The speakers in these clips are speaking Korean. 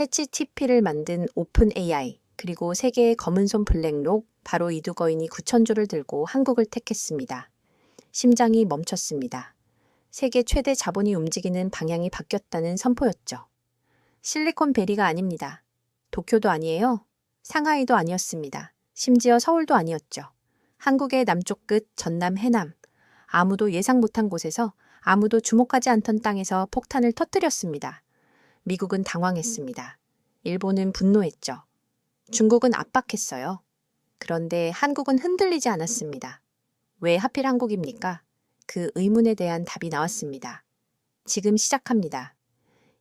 챗GPT를 만든 오픈 AI, 그리고 세계의 검은손 블랙록, 바로 이 두 거인이 9천조를 들고 한국을 택했습니다. 심장이 멈췄습니다. 세계 최대 자본이 움직이는 방향이 바뀌었다는 선포였죠. 실리콘밸리가 아닙니다. 도쿄도 아니에요. 상하이도 아니었습니다. 심지어 서울도 아니었죠. 한국의 남쪽 끝 전남 해남. 아무도 예상 못한 곳에서, 아무도 주목하지 않던 땅에서 폭탄을 터뜨렸습니다. 미국은 당황했습니다. 일본은 분노했죠. 중국은 압박했어요. 그런데 한국은 흔들리지 않았습니다. 왜 하필 한국입니까? 그 의문에 대한 답이 나왔습니다. 지금 시작합니다.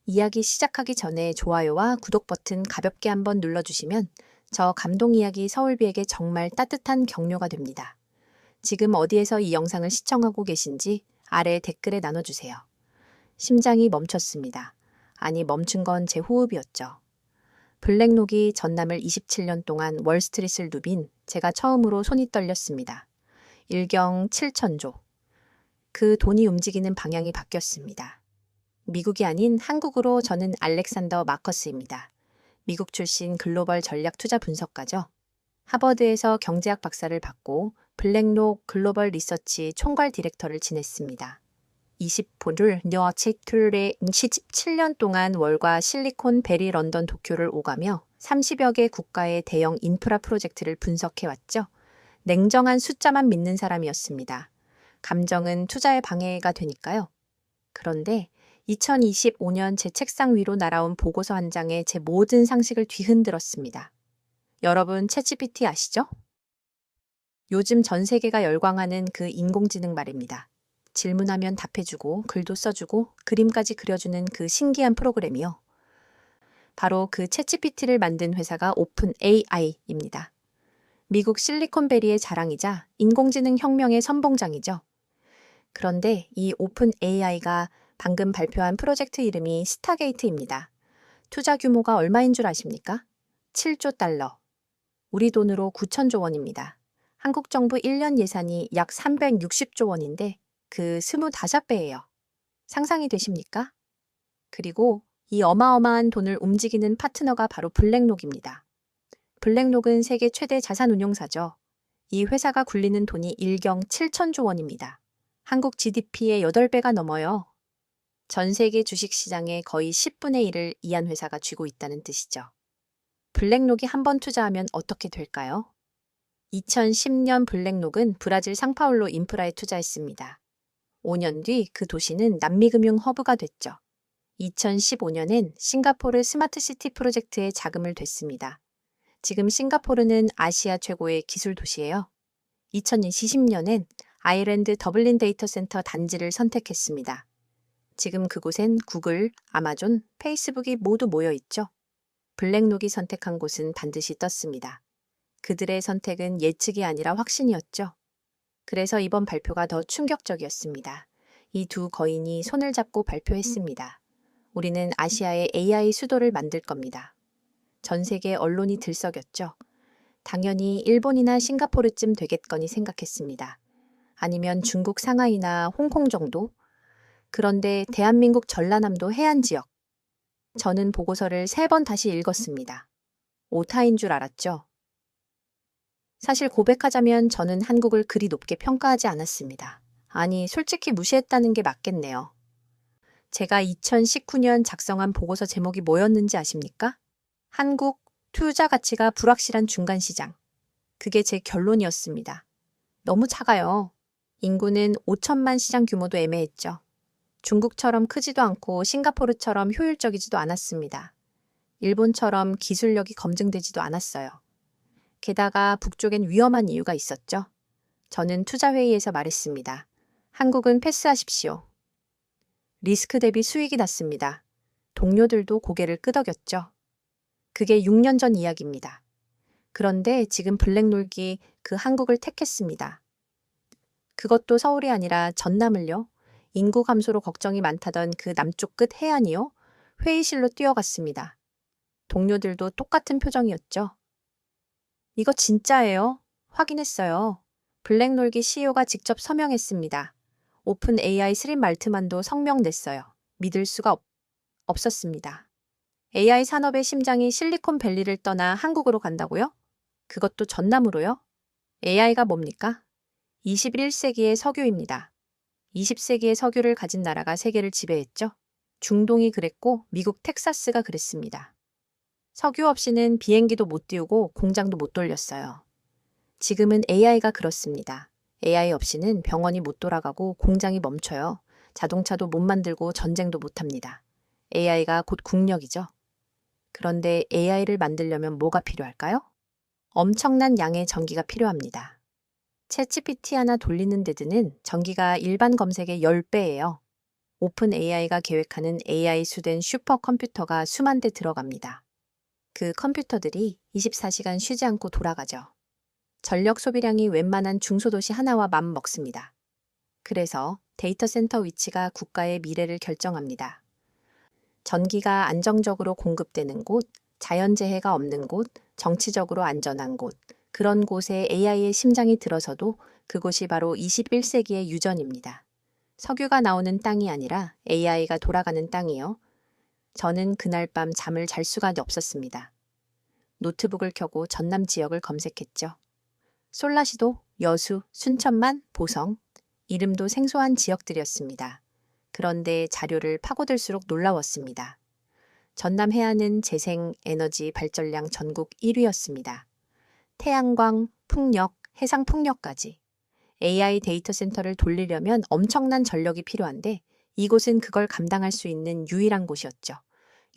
이야기 시작하기 전에 좋아요와 구독 버튼 가볍게 한번 눌러주시면 저 감동 이야기 서울비에게 정말 따뜻한 격려가 됩니다. 지금 어디에서 이 영상을 시청하고 계신지 아래 댓글에 나눠주세요. 심장이 멈췄습니다. 아니, 멈춘 건 제 호흡이었죠. 블랙록이 전남을 27년 동안 월스트리트를 누빈 제가 처음으로 손이 떨렸습니다. 일경 7천조. 그 돈이 움직이는 방향이 바뀌었습니다. 미국이 아닌 한국으로. 저는 알렉산더 마커스입니다. 미국 출신 글로벌 전략 투자 분석가죠. 하버드에서 경제학 박사를 받고 블랙록 글로벌 리서치 총괄 디렉터를 지냈습니다. 20포를 뉴어치툴에 17년 동안 월과 실리콘밸리 런던 도쿄를 오가며 30여 개 국가의 대형 인프라 프로젝트를 분석해왔죠. 냉정한 숫자만 믿는 사람이었습니다. 감정은 투자의 방해가 되니까요. 그런데 2025년 제 책상 위로 날아온 보고서 한 장에 제 모든 상식을 뒤흔들었습니다. 여러분, 챗GPT 아시죠? 요즘 전 세계가 열광하는 그 인공지능 말입니다. 질문하면 답해주고 글도 써주고 그림까지 그려주는 그 신기한 프로그램이요. 바로 그 챗GPT를 만든 회사가 오픈 AI입니다. 미국 실리콘밸리의 자랑이자 인공지능 혁명의 선봉장이죠. 그런데 이 오픈 AI가 방금 발표한 프로젝트 이름이 스타게이트입니다. 투자 규모가 얼마인 줄 아십니까? 7조 달러. 우리 돈으로 9천조 원입니다. 한국 정부 1년 예산이 약 360조 원인데 그 25배예요. 상상이 되십니까? 그리고 이 어마어마한 돈을 움직이는 파트너가 바로 블랙록입니다. 블랙록은 세계 최대 자산운용사죠. 이 회사가 굴리는 돈이 일경 7천조 원입니다. 한국 GDP의 8배가 넘어요. 전 세계 주식시장의 거의 10분의 1을 이 한 회사가 쥐고 있다는 뜻이죠. 블랙록이 한 번 투자하면 어떻게 될까요? 2010년 블랙록은 브라질 상파울로 인프라에 투자했습니다. 5년 뒤 그 도시는 남미금융 허브가 됐죠. 2015년엔 싱가포르 스마트시티 프로젝트에 자금을 댔습니다. 지금 싱가포르는 아시아 최고의 기술 도시예요. 2020년엔 아일랜드 더블린 데이터 센터 단지를 선택했습니다. 지금 그곳엔 구글, 아마존, 페이스북이 모두 모여 있죠. 블랙록이 선택한 곳은 반드시 떴습니다. 그들의 선택은 예측이 아니라 확신이었죠. 그래서 이번 발표가 더 충격적이었습니다. 이 두 거인이 손을 잡고 발표했습니다. 우리는 아시아의 AI 수도를 만들 겁니다. 전 세계 언론이 들썩였죠. 당연히 일본이나 싱가포르쯤 되겠거니 생각했습니다. 아니면 중국 상하이나 홍콩 정도? 그런데 대한민국 전라남도 해안 지역. 저는 보고서를 3번 다시 읽었습니다. 오타인 줄 알았죠. 사실 고백하자면 저는 한국을 그리 높게 평가하지 않았습니다. 아니, 솔직히 무시했다는 게 맞겠네요. 제가 2019년 작성한 보고서 제목이 뭐였는지 아십니까? 한국 투자 가치가 불확실한 중간 시장. 그게 제 결론이었습니다. 너무 작아요. 인구는 5천만 시장 규모도 애매했죠. 중국처럼 크지도 않고 싱가포르처럼 효율적이지도 않았습니다. 일본처럼 기술력이 검증되지도 않았어요. 게다가 북쪽엔 위험한 이유가 있었죠. 저는 투자회의에서 말했습니다. 한국은 패스하십시오. 리스크 대비 수익이 낮습니다. 동료들도 고개를 끄덕였죠. 그게 6년 전 이야기입니다. 그런데 지금 블랙록이 그 한국을 택했습니다. 그것도 서울이 아니라 전남을요. 인구 감소로 걱정이 많다던 그 남쪽 끝 해안이요. 회의실로 뛰어갔습니다. 동료들도 똑같은 표정이었죠. 이거 진짜예요. 확인했어요. 블랙록이 CEO가 직접 서명했습니다. 오픈 AI 스림 말트만도 성명 냈어요. 믿을 수가 없었습니다. AI 산업의 심장이 실리콘밸리를 떠나 한국으로 간다고요? 그것도 전남으로요? AI가 뭡니까? 21세기의 석유입니다. 20세기의 석유를 가진 나라가 세계를 지배했죠. 중동이 그랬고 미국 텍사스가 그랬습니다. 석유 없이는 비행기도 못 띄우고 공장도 못 돌렸어요. 지금은 AI가 그렇습니다. AI 없이는 병원이 못 돌아가고 공장이 멈춰요. 자동차도 못 만들고 전쟁도 못 합니다. AI가 곧 국력이죠. 그런데 AI를 만들려면 뭐가 필요할까요? 엄청난 양의 전기가 필요합니다. 챗GPT 하나 돌리는 데 드는 전기가 일반 검색의 10배예요. 오픈 AI가 계획하는 AI 수된 슈퍼컴퓨터가 수만 대 들어갑니다. 그 컴퓨터들이 24시간 쉬지 않고 돌아가죠. 전력 소비량이 웬만한 중소도시 하나와 맞먹습니다. 그래서 데이터 센터 위치가 국가의 미래를 결정합니다. 전기가 안정적으로 공급되는 곳, 자연재해가 없는 곳, 정치적으로 안전한 곳, 그런 곳에 AI의 심장이 들어서도 그곳이 바로 21세기의 유전입니다. 석유가 나오는 땅이 아니라 AI가 돌아가는 땅이요. 저는 그날 밤 잠을 잘 수가 없었습니다. 노트북을 켜고 전남 지역을 검색했죠. 솔라시도, 여수, 순천만, 보성, 이름도 생소한 지역들이었습니다. 그런데 자료를 파고들수록 놀라웠습니다. 전남 해안은 재생 에너지 발전량 전국 1위였습니다. 태양광, 풍력, 해상 풍력까지. AI 데이터 센터를 돌리려면 엄청난 전력이 필요한데 이곳은 그걸 감당할 수 있는 유일한 곳이었죠.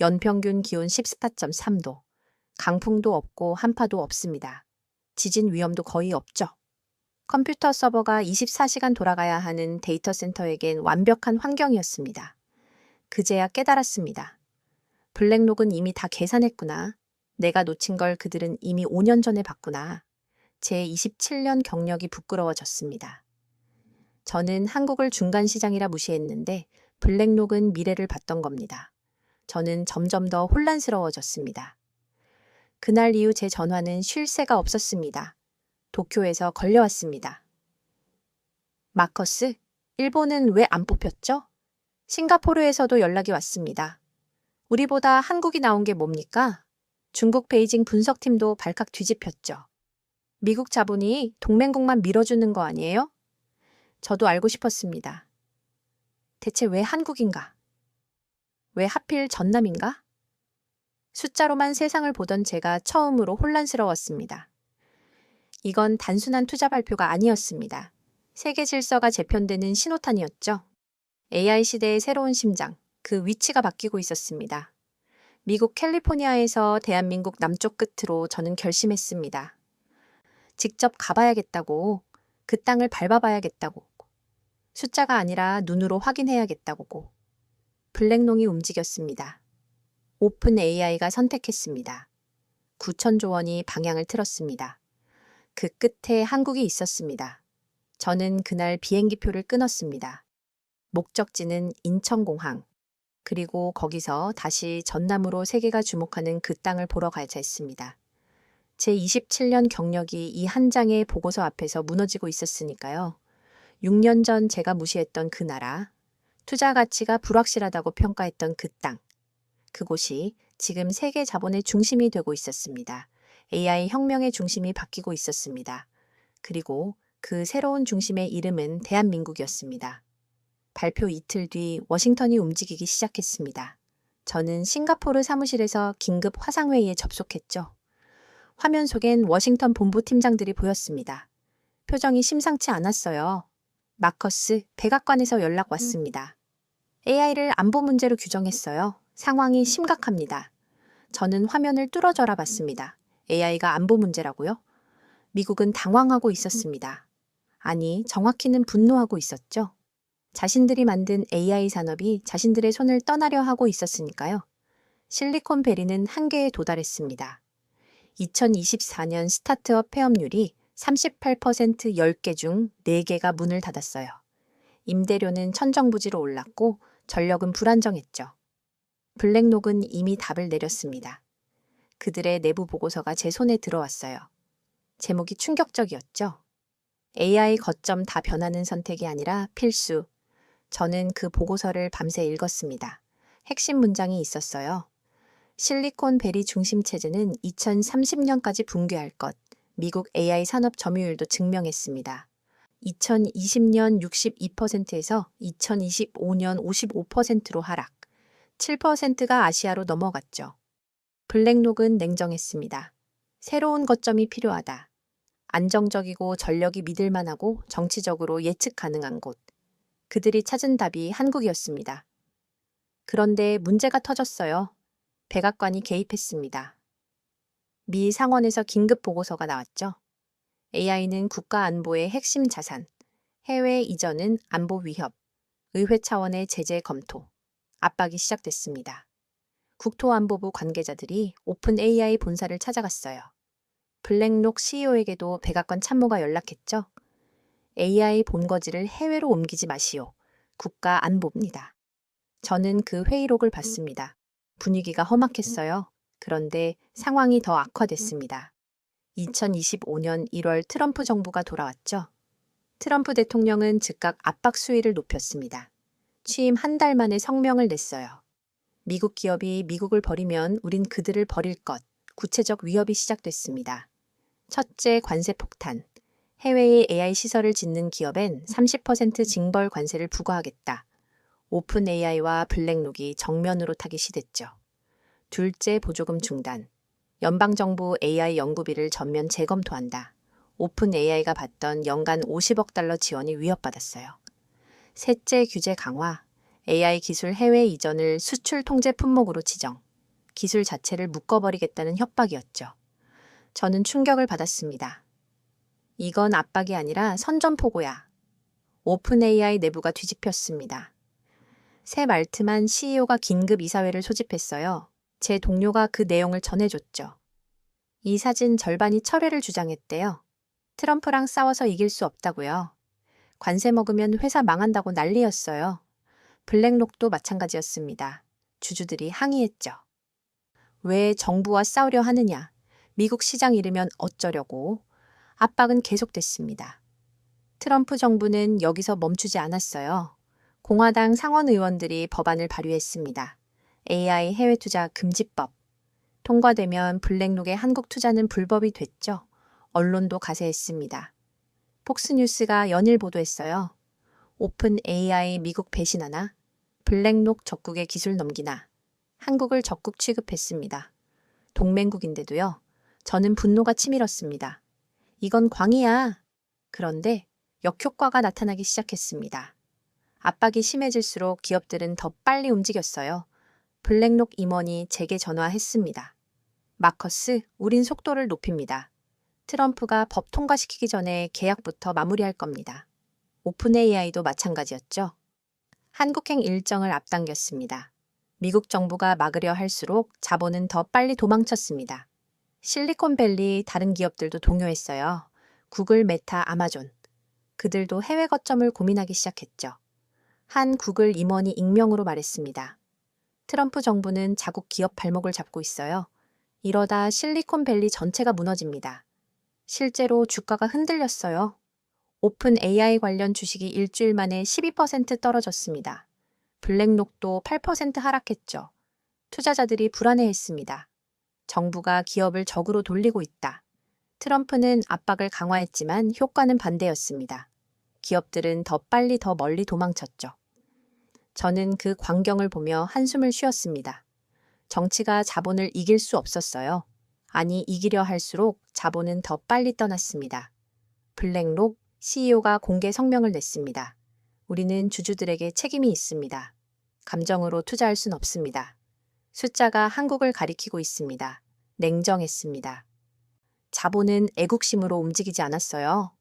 연평균 기온 14.3도. 강풍도 없고 한파도 없습니다. 지진 위험도 거의 없죠. 컴퓨터 서버가 24시간 돌아가야 하는 데이터 센터에겐 완벽한 환경이었습니다. 그제야 깨달았습니다. 블랙록은 이미 다 계산했구나. 내가 놓친 걸 그들은 이미 5년 전에 봤구나. 제 27년 경력이 부끄러워졌습니다. 저는 한국을 중간시장이라 무시했는데 블랙록은 미래를 봤던 겁니다. 저는 점점 더 혼란스러워졌습니다. 그날 이후 제 전화는 쉴 새가 없었습니다. 도쿄에서 걸려왔습니다. 마커스, 일본은 왜 안 뽑혔죠? 싱가포르에서도 연락이 왔습니다. 우리보다 한국이 나온 게 뭡니까? 중국 베이징 분석팀도 발칵 뒤집혔죠. 미국 자본이 동맹국만 밀어주는 거 아니에요? 저도 알고 싶었습니다. 대체 왜 한국인가? 왜 하필 전남인가? 숫자로만 세상을 보던 제가 처음으로 혼란스러웠습니다. 이건 단순한 투자 발표가 아니었습니다. 세계 질서가 재편되는 신호탄이었죠. AI 시대의 새로운 심장, 그 위치가 바뀌고 있었습니다. 미국 캘리포니아에서 대한민국 남쪽 끝으로 저는 결심했습니다. 직접 가봐야겠다고, 그 땅을 밟아봐야겠다고, 숫자가 아니라 눈으로 확인해야겠다고. 블랙롱이 움직였습니다. 오픈 AI가 선택했습니다. 9천조 원이 방향을 틀었습니다. 그 끝에 한국이 있었습니다. 저는 그날 비행기표를 끊었습니다. 목적지는 인천공항. 그리고 거기서 다시 전남으로 세계가 주목하는 그 땅을 보러 가자 했습니다. 제 27년 경력이 이 한 장의 보고서 앞에서 무너지고 있었으니까요. 6년 전 제가 무시했던 그 나라, 투자 가치가 불확실하다고 평가했던 그 땅, 그곳이 지금 세계 자본의 중심이 되고 있었습니다. AI 혁명의 중심이 바뀌고 있었습니다. 그리고 그 새로운 중심의 이름은 대한민국이었습니다. 발표 이틀 뒤 워싱턴이 움직이기 시작했습니다. 저는 싱가포르 사무실에서 긴급 화상회의에 접속했죠. 화면 속엔 워싱턴 본부 팀장들이 보였습니다. 표정이 심상치 않았어요. 마커스, 백악관에서 연락 왔습니다. AI를 안보 문제로 규정했어요. 상황이 심각합니다. 저는 화면을 뚫어져라 봤습니다. AI가 안보 문제라고요? 미국은 당황하고 있었습니다. 아니, 정확히는 분노하고 있었죠. 자신들이 만든 AI 산업이 자신들의 손을 떠나려 하고 있었으니까요. 실리콘밸리는 한계에 도달했습니다. 2024년 스타트업 폐업률이 38% 10개 중 4개가 문을 닫았어요. 임대료는 천정부지로 올랐고 전력은 불안정했죠. 블랙록은 이미 답을 내렸습니다. 그들의 내부 보고서가 제 손에 들어왔어요. 제목이 충격적이었죠. AI 거점 다 변하는 선택이 아니라 필수. 저는 그 보고서를 밤새 읽었습니다. 핵심 문장이 있었어요. 실리콘밸리 중심 체제는 2030년까지 붕괴할 것, 미국 AI 산업 점유율도 증명했습니다. 2020년 62%에서 2025년 55%로 하락, 7%가 아시아로 넘어갔죠. 블랙록은 냉정했습니다. 새로운 거점이 필요하다. 안정적이고 전력이 믿을만하고 정치적으로 예측 가능한 곳. 그들이 찾은 답이 한국이었습니다. 그런데 문제가 터졌어요. 백악관이 개입했습니다. 미 상원에서 긴급 보고서가 나왔죠. AI는 국가 안보의 핵심 자산, 해외 이전은 안보 위협, 의회 차원의 제재 검토, 압박이 시작됐습니다. 국토안보부 관계자들이 오픈 AI 본사를 찾아갔어요. 블랙록 CEO에게도 백악관 참모가 연락했죠. AI 본거지를 해외로 옮기지 마시오. 국가 안보입니다. 저는 그 회의록을 봤습니다. 분위기가 험악했어요. 그런데 상황이 더 악화됐습니다. 2025년 1월 트럼프 정부가 돌아왔죠. 트럼프 대통령은 즉각 압박 수위를 높였습니다. 취임 한 달 만에 성명을 냈어요. 미국 기업이 미국을 버리면 우린 그들을 버릴 것. 구체적 위협이 시작됐습니다. 첫째, 관세 폭탄. 해외에 AI 시설을 짓는 기업엔 30% 징벌 관세를 부과하겠다. 오픈 AI와 블랙록이 정면으로 타기 시됐죠. 둘째, 보조금 중단. 연방정부 AI 연구비를 전면 재검토한다. 오픈 AI가 받던 연간 50억 달러 지원이 위협받았어요. 셋째, 규제 강화. AI 기술 해외 이전을 수출 통제 품목으로 지정. 기술 자체를 묶어버리겠다는 협박이었죠. 저는 충격을 받았습니다. 이건 압박이 아니라 선전포고야. 오픈 AI 내부가 뒤집혔습니다. 샘 알트만 CEO가 긴급 이사회를 소집했어요. 제 동료가 그 내용을 전해줬죠. 이 사진 절반이 철회를 주장했대요. 트럼프랑 싸워서 이길 수 없다고요. 관세 먹으면 회사 망한다고 난리였어요. 블랙록도 마찬가지였습니다. 주주들이 항의했죠. 왜 정부와 싸우려 하느냐? 미국 시장 잃으면 어쩌려고? 압박은 계속됐습니다. 트럼프 정부는 여기서 멈추지 않았어요. 공화당 상원 의원들이 법안을 발의했습니다. AI 해외 투자 금지법. 통과되면 블랙록의 한국 투자는 불법이 됐죠. 언론도 가세했습니다. 폭스뉴스가 연일 보도했어요. 오픈 AI 미국 배신하나? 블랙록 적국의 기술 넘기나? 한국을 적국 취급했습니다. 동맹국인데도요. 저는 분노가 치밀었습니다. 이건 광이야. 그런데 역효과가 나타나기 시작했습니다. 압박이 심해질수록 기업들은 더 빨리 움직였어요. 블랙록 임원이 제게 전화했습니다. 마커스, 우린 속도를 높입니다. 트럼프가 법 통과시키기 전에 계약부터 마무리할 겁니다. 오픈 AI도 마찬가지였죠. 한국행 일정을 앞당겼습니다. 미국 정부가 막으려 할수록 자본은 더 빨리 도망쳤습니다. 실리콘밸리 다른 기업들도 동요했어요. 구글, 메타, 아마존. 그들도 해외 거점을 고민하기 시작했죠. 한 구글 임원이 익명으로 말했습니다. 트럼프 정부는 자국 기업 발목을 잡고 있어요. 이러다 실리콘밸리 전체가 무너집니다. 실제로 주가가 흔들렸어요. 오픈 AI 관련 주식이 일주일 만에 12% 떨어졌습니다. 블랙록도 8% 하락했죠. 투자자들이 불안해했습니다. 정부가 기업을 적으로 돌리고 있다. 트럼프는 압박을 강화했지만 효과는 반대였습니다. 기업들은 더 빨리 더 멀리 도망쳤죠. 저는 그 광경을 보며 한숨을 쉬었습니다. 정치가 자본을 이길 수 없었어요. 아니, 이기려 할수록 자본은 더 빨리 떠났습니다. 블랙록 CEO가 공개 성명을 냈습니다. 우리는 주주들에게 책임이 있습니다. 감정으로 투자할 순 없습니다. 숫자가 한국을 가리키고 있습니다. 냉정했습니다. 자본은 애국심으로 움직이지 않았어요.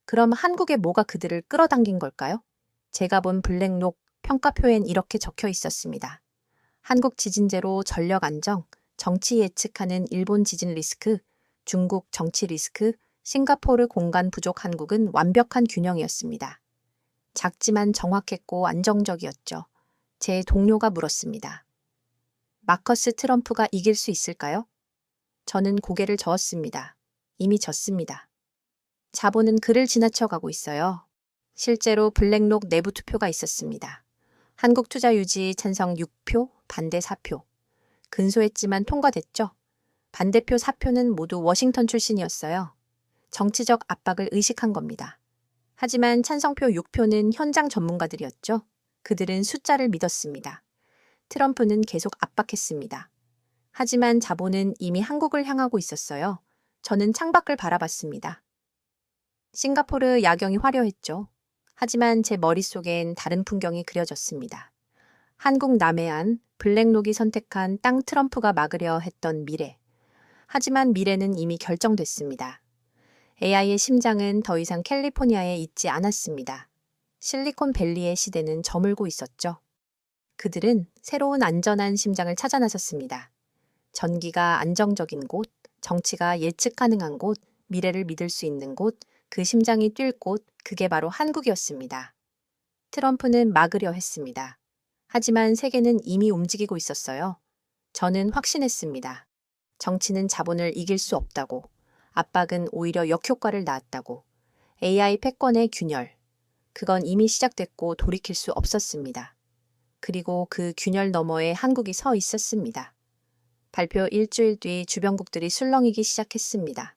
그럼 한국의 뭐가 그들을 끌어당긴 걸까요? 제가 본 블랙록 평가표엔 이렇게 적혀 있었습니다. 한국 지진제로 전력 안정, 정치 예측하는 일본 지진 리스크, 중국 정치 리스크, 싱가포르 공간 부족 한국은 완벽한 균형이었습니다. 작지만 정확했고 안정적이었죠. 제 동료가 물었습니다. 마커스 트럼프가 이길 수 있을까요? 저는 고개를 저었습니다. 이미 졌습니다. 자본은 그를 지나쳐가고 있어요. 실제로 블랙록 내부 투표가 있었습니다. 한국 투자 유지 찬성 6표, 반대 4표. 근소했지만 통과됐죠. 반대표 사표는 모두 워싱턴 출신이었어요. 정치적 압박을 의식한 겁니다. 하지만 찬성표 6표는 현장 전문가들이었죠. 그들은 숫자를 믿었습니다. 트럼프는 계속 압박했습니다. 하지만 자본은 이미 한국을 향하고 있었어요. 저는 창밖을 바라봤습니다. 싱가포르 야경이 화려했죠. 하지만 제 머릿속엔 다른 풍경이 그려졌습니다. 한국 남해안, 블랙록이 선택한 땅 트럼프가 막으려 했던 미래. 하지만 미래는 이미 결정됐습니다. AI의 심장은 더 이상 캘리포니아에 있지 않았습니다. 실리콘밸리의 시대는 저물고 있었죠. 그들은 새로운 안전한 심장을 찾아 나섰습니다. 전기가 안정적인 곳, 정치가 예측 가능한 곳, 미래를 믿을 수 있는 곳, 그 심장이 뛸 곳, 그게 바로 한국이었습니다. 트럼프는 막으려 했습니다. 하지만 세계는 이미 움직이고 있었어요. 저는 확신했습니다. 정치는 자본을 이길 수 없다고, 압박은 오히려 역효과를 낳았다고, AI 패권의 균열, 그건 이미 시작됐고 돌이킬 수 없었습니다. 그리고 그 균열 너머에 한국이 서 있었습니다. 발표 일주일 뒤 주변국들이 술렁이기 시작했습니다.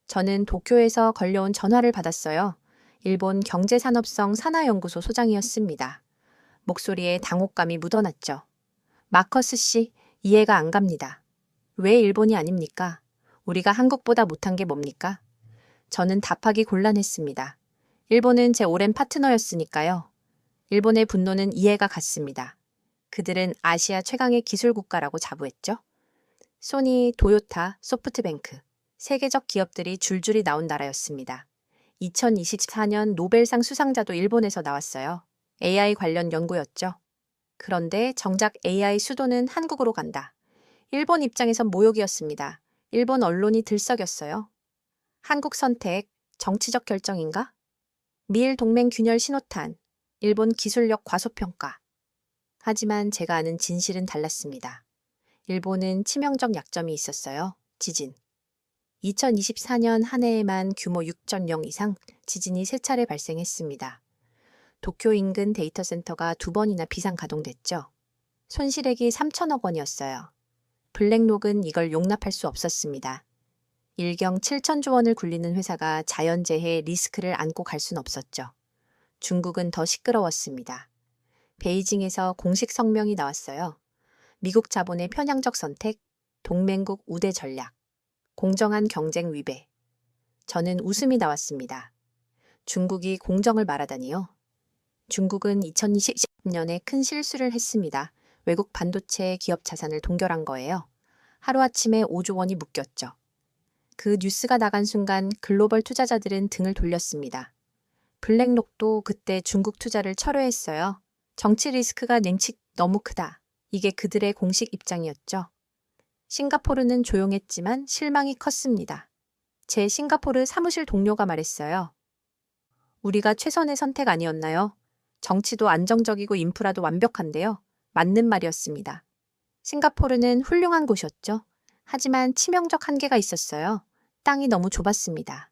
저는 도쿄에서 걸려온 전화를 받았어요. 일본 경제산업성 산하연구소 소장이었습니다. 목소리에 당혹감이 묻어났죠. 마커스 씨, 이해가 안 갑니다. 왜 일본이 아닙니까? 우리가 한국보다 못한 게 뭡니까? 저는 답하기 곤란했습니다. 일본은 제 오랜 파트너였으니까요. 일본의 분노는 이해가 갔습니다. 그들은 아시아 최강의 기술 국가라고 자부했죠. 소니, 도요타, 소프트뱅크, 세계적 기업들이 줄줄이 나온 나라였습니다. 2024년 노벨상 수상자도 일본에서 나왔어요. AI 관련 연구였죠. 그런데 정작 AI 수도는 한국으로 간다. 일본 입장에선 모욕이었습니다. 일본 언론이 들썩였어요. 한국 선택, 정치적 결정인가? 미일 동맹 균열 신호탄, 일본 기술력 과소평가. 하지만 제가 아는 진실은 달랐습니다. 일본은 치명적 약점이 있었어요. 지진. 2024년 한 해에만 규모 6.0 이상 지진이 3차례 발생했습니다. 도쿄 인근 데이터 센터가 2번이나 비상 가동됐죠. 손실액이 3천억 원이었어요. 블랙록은 이걸 용납할 수 없었습니다. 일경 7천조 원을 굴리는 회사가 자연재해 리스크를 안고 갈 순 없었죠. 중국은 더 시끄러웠습니다. 베이징에서 공식 성명이 나왔어요. 미국 자본의 편향적 선택, 동맹국 우대 전략, 공정한 경쟁 위배. 저는 웃음이 나왔습니다. 중국이 공정을 말하다니요. 중국은 2020년에 큰 실수를 했습니다. 외국 반도체 기업 자산을 동결한 거예요. 하루아침에 5조 원이 묶였죠. 그 뉴스가 나간 순간 글로벌 투자자들은 등을 돌렸습니다. 블랙록도 그때 중국 투자를 철회했어요. 정치 리스크가 냉치 너무 크다. 이게 그들의 공식 입장이었죠. 싱가포르는 조용했지만 실망이 컸습니다. 제 싱가포르 사무실 동료가 말했어요. 우리가 최선의 선택 아니었나요? 정치도 안정적이고 인프라도 완벽한데요. 맞는 말이었습니다. 싱가포르는 훌륭한 곳이었죠. 하지만 치명적 한계가 있었어요. 땅이 너무 좁았습니다.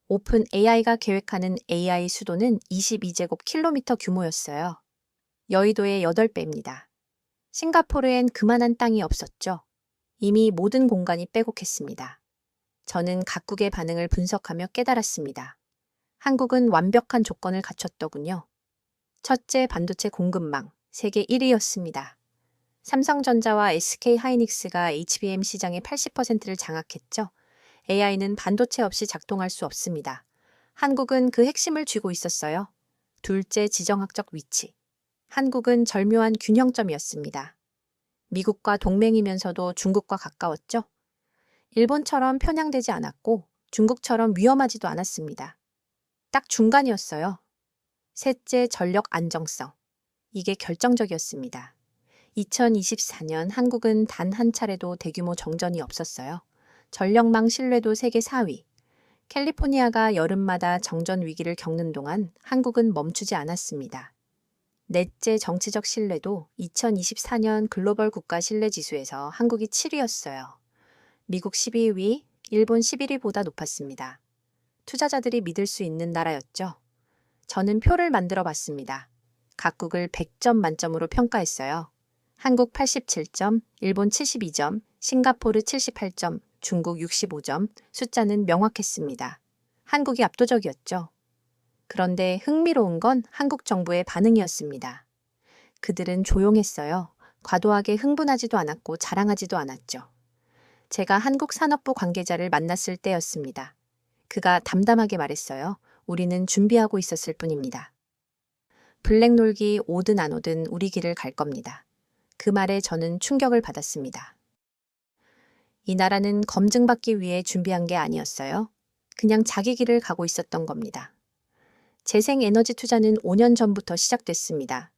오픈 AI가 계획하는 AI 수도는 22제곱킬로미터 규모였어요. 여의도의 8배입니다. 싱가포르엔 그만한 땅이 없었죠. 이미 모든 공간이 빼곡했습니다. 저는 각국의 반응을 분석하며 깨달았습니다. 한국은 완벽한 조건을 갖췄더군요. 첫째, 반도체 공급망, 세계 1위였습니다. 삼성전자와 SK하이닉스가 HBM 시장의 80%를 장악했죠. AI는 반도체 없이 작동할 수 없습니다. 한국은 그 핵심을 쥐고 있었어요. 둘째, 지정학적 위치. 한국은 절묘한 균형점이었습니다. 미국과 동맹이면서도 중국과 가까웠죠. 일본처럼 편향되지 않았고 중국처럼 위험하지도 않았습니다. 딱 중간이었어요. 셋째, 전력 안정성. 이게 결정적이었습니다. 2024년 한국은 단 한 차례도 대규모 정전이 없었어요. 전력망 신뢰도 세계 4위. 캘리포니아가 여름마다 정전 위기를 겪는 동안 한국은 멈추지 않았습니다. 넷째, 정치적 신뢰도 2024년 글로벌 국가 신뢰 지수에서 한국이 7위였어요. 미국 12위, 일본 11위보다 높았습니다. 투자자들이 믿을 수 있는 나라였죠. 저는 표를 만들어 봤습니다. 각국을 100점 만점으로 평가했어요. 한국 87점, 일본 72점, 싱가포르 78점, 중국 65점, 숫자는 명확했습니다. 한국이 압도적이었죠. 그런데 흥미로운 건 한국 정부의 반응이었습니다. 그들은 조용했어요. 과도하게 흥분하지도 않았고 자랑하지도 않았죠. 제가 한국 산업부 관계자를 만났을 때였습니다. 그가 담담하게 말했어요. 우리는 준비하고 있었을 뿐입니다. 블랙놀기 오든 안 오든 우리 길을 갈 겁니다. 그 말에 저는 충격을 받았습니다. 이 나라는 검증받기 위해 준비한 게 아니었어요. 그냥 자기 길을 가고 있었던 겁니다. 재생에너지 투자는 5년 전부터 시작됐습니다.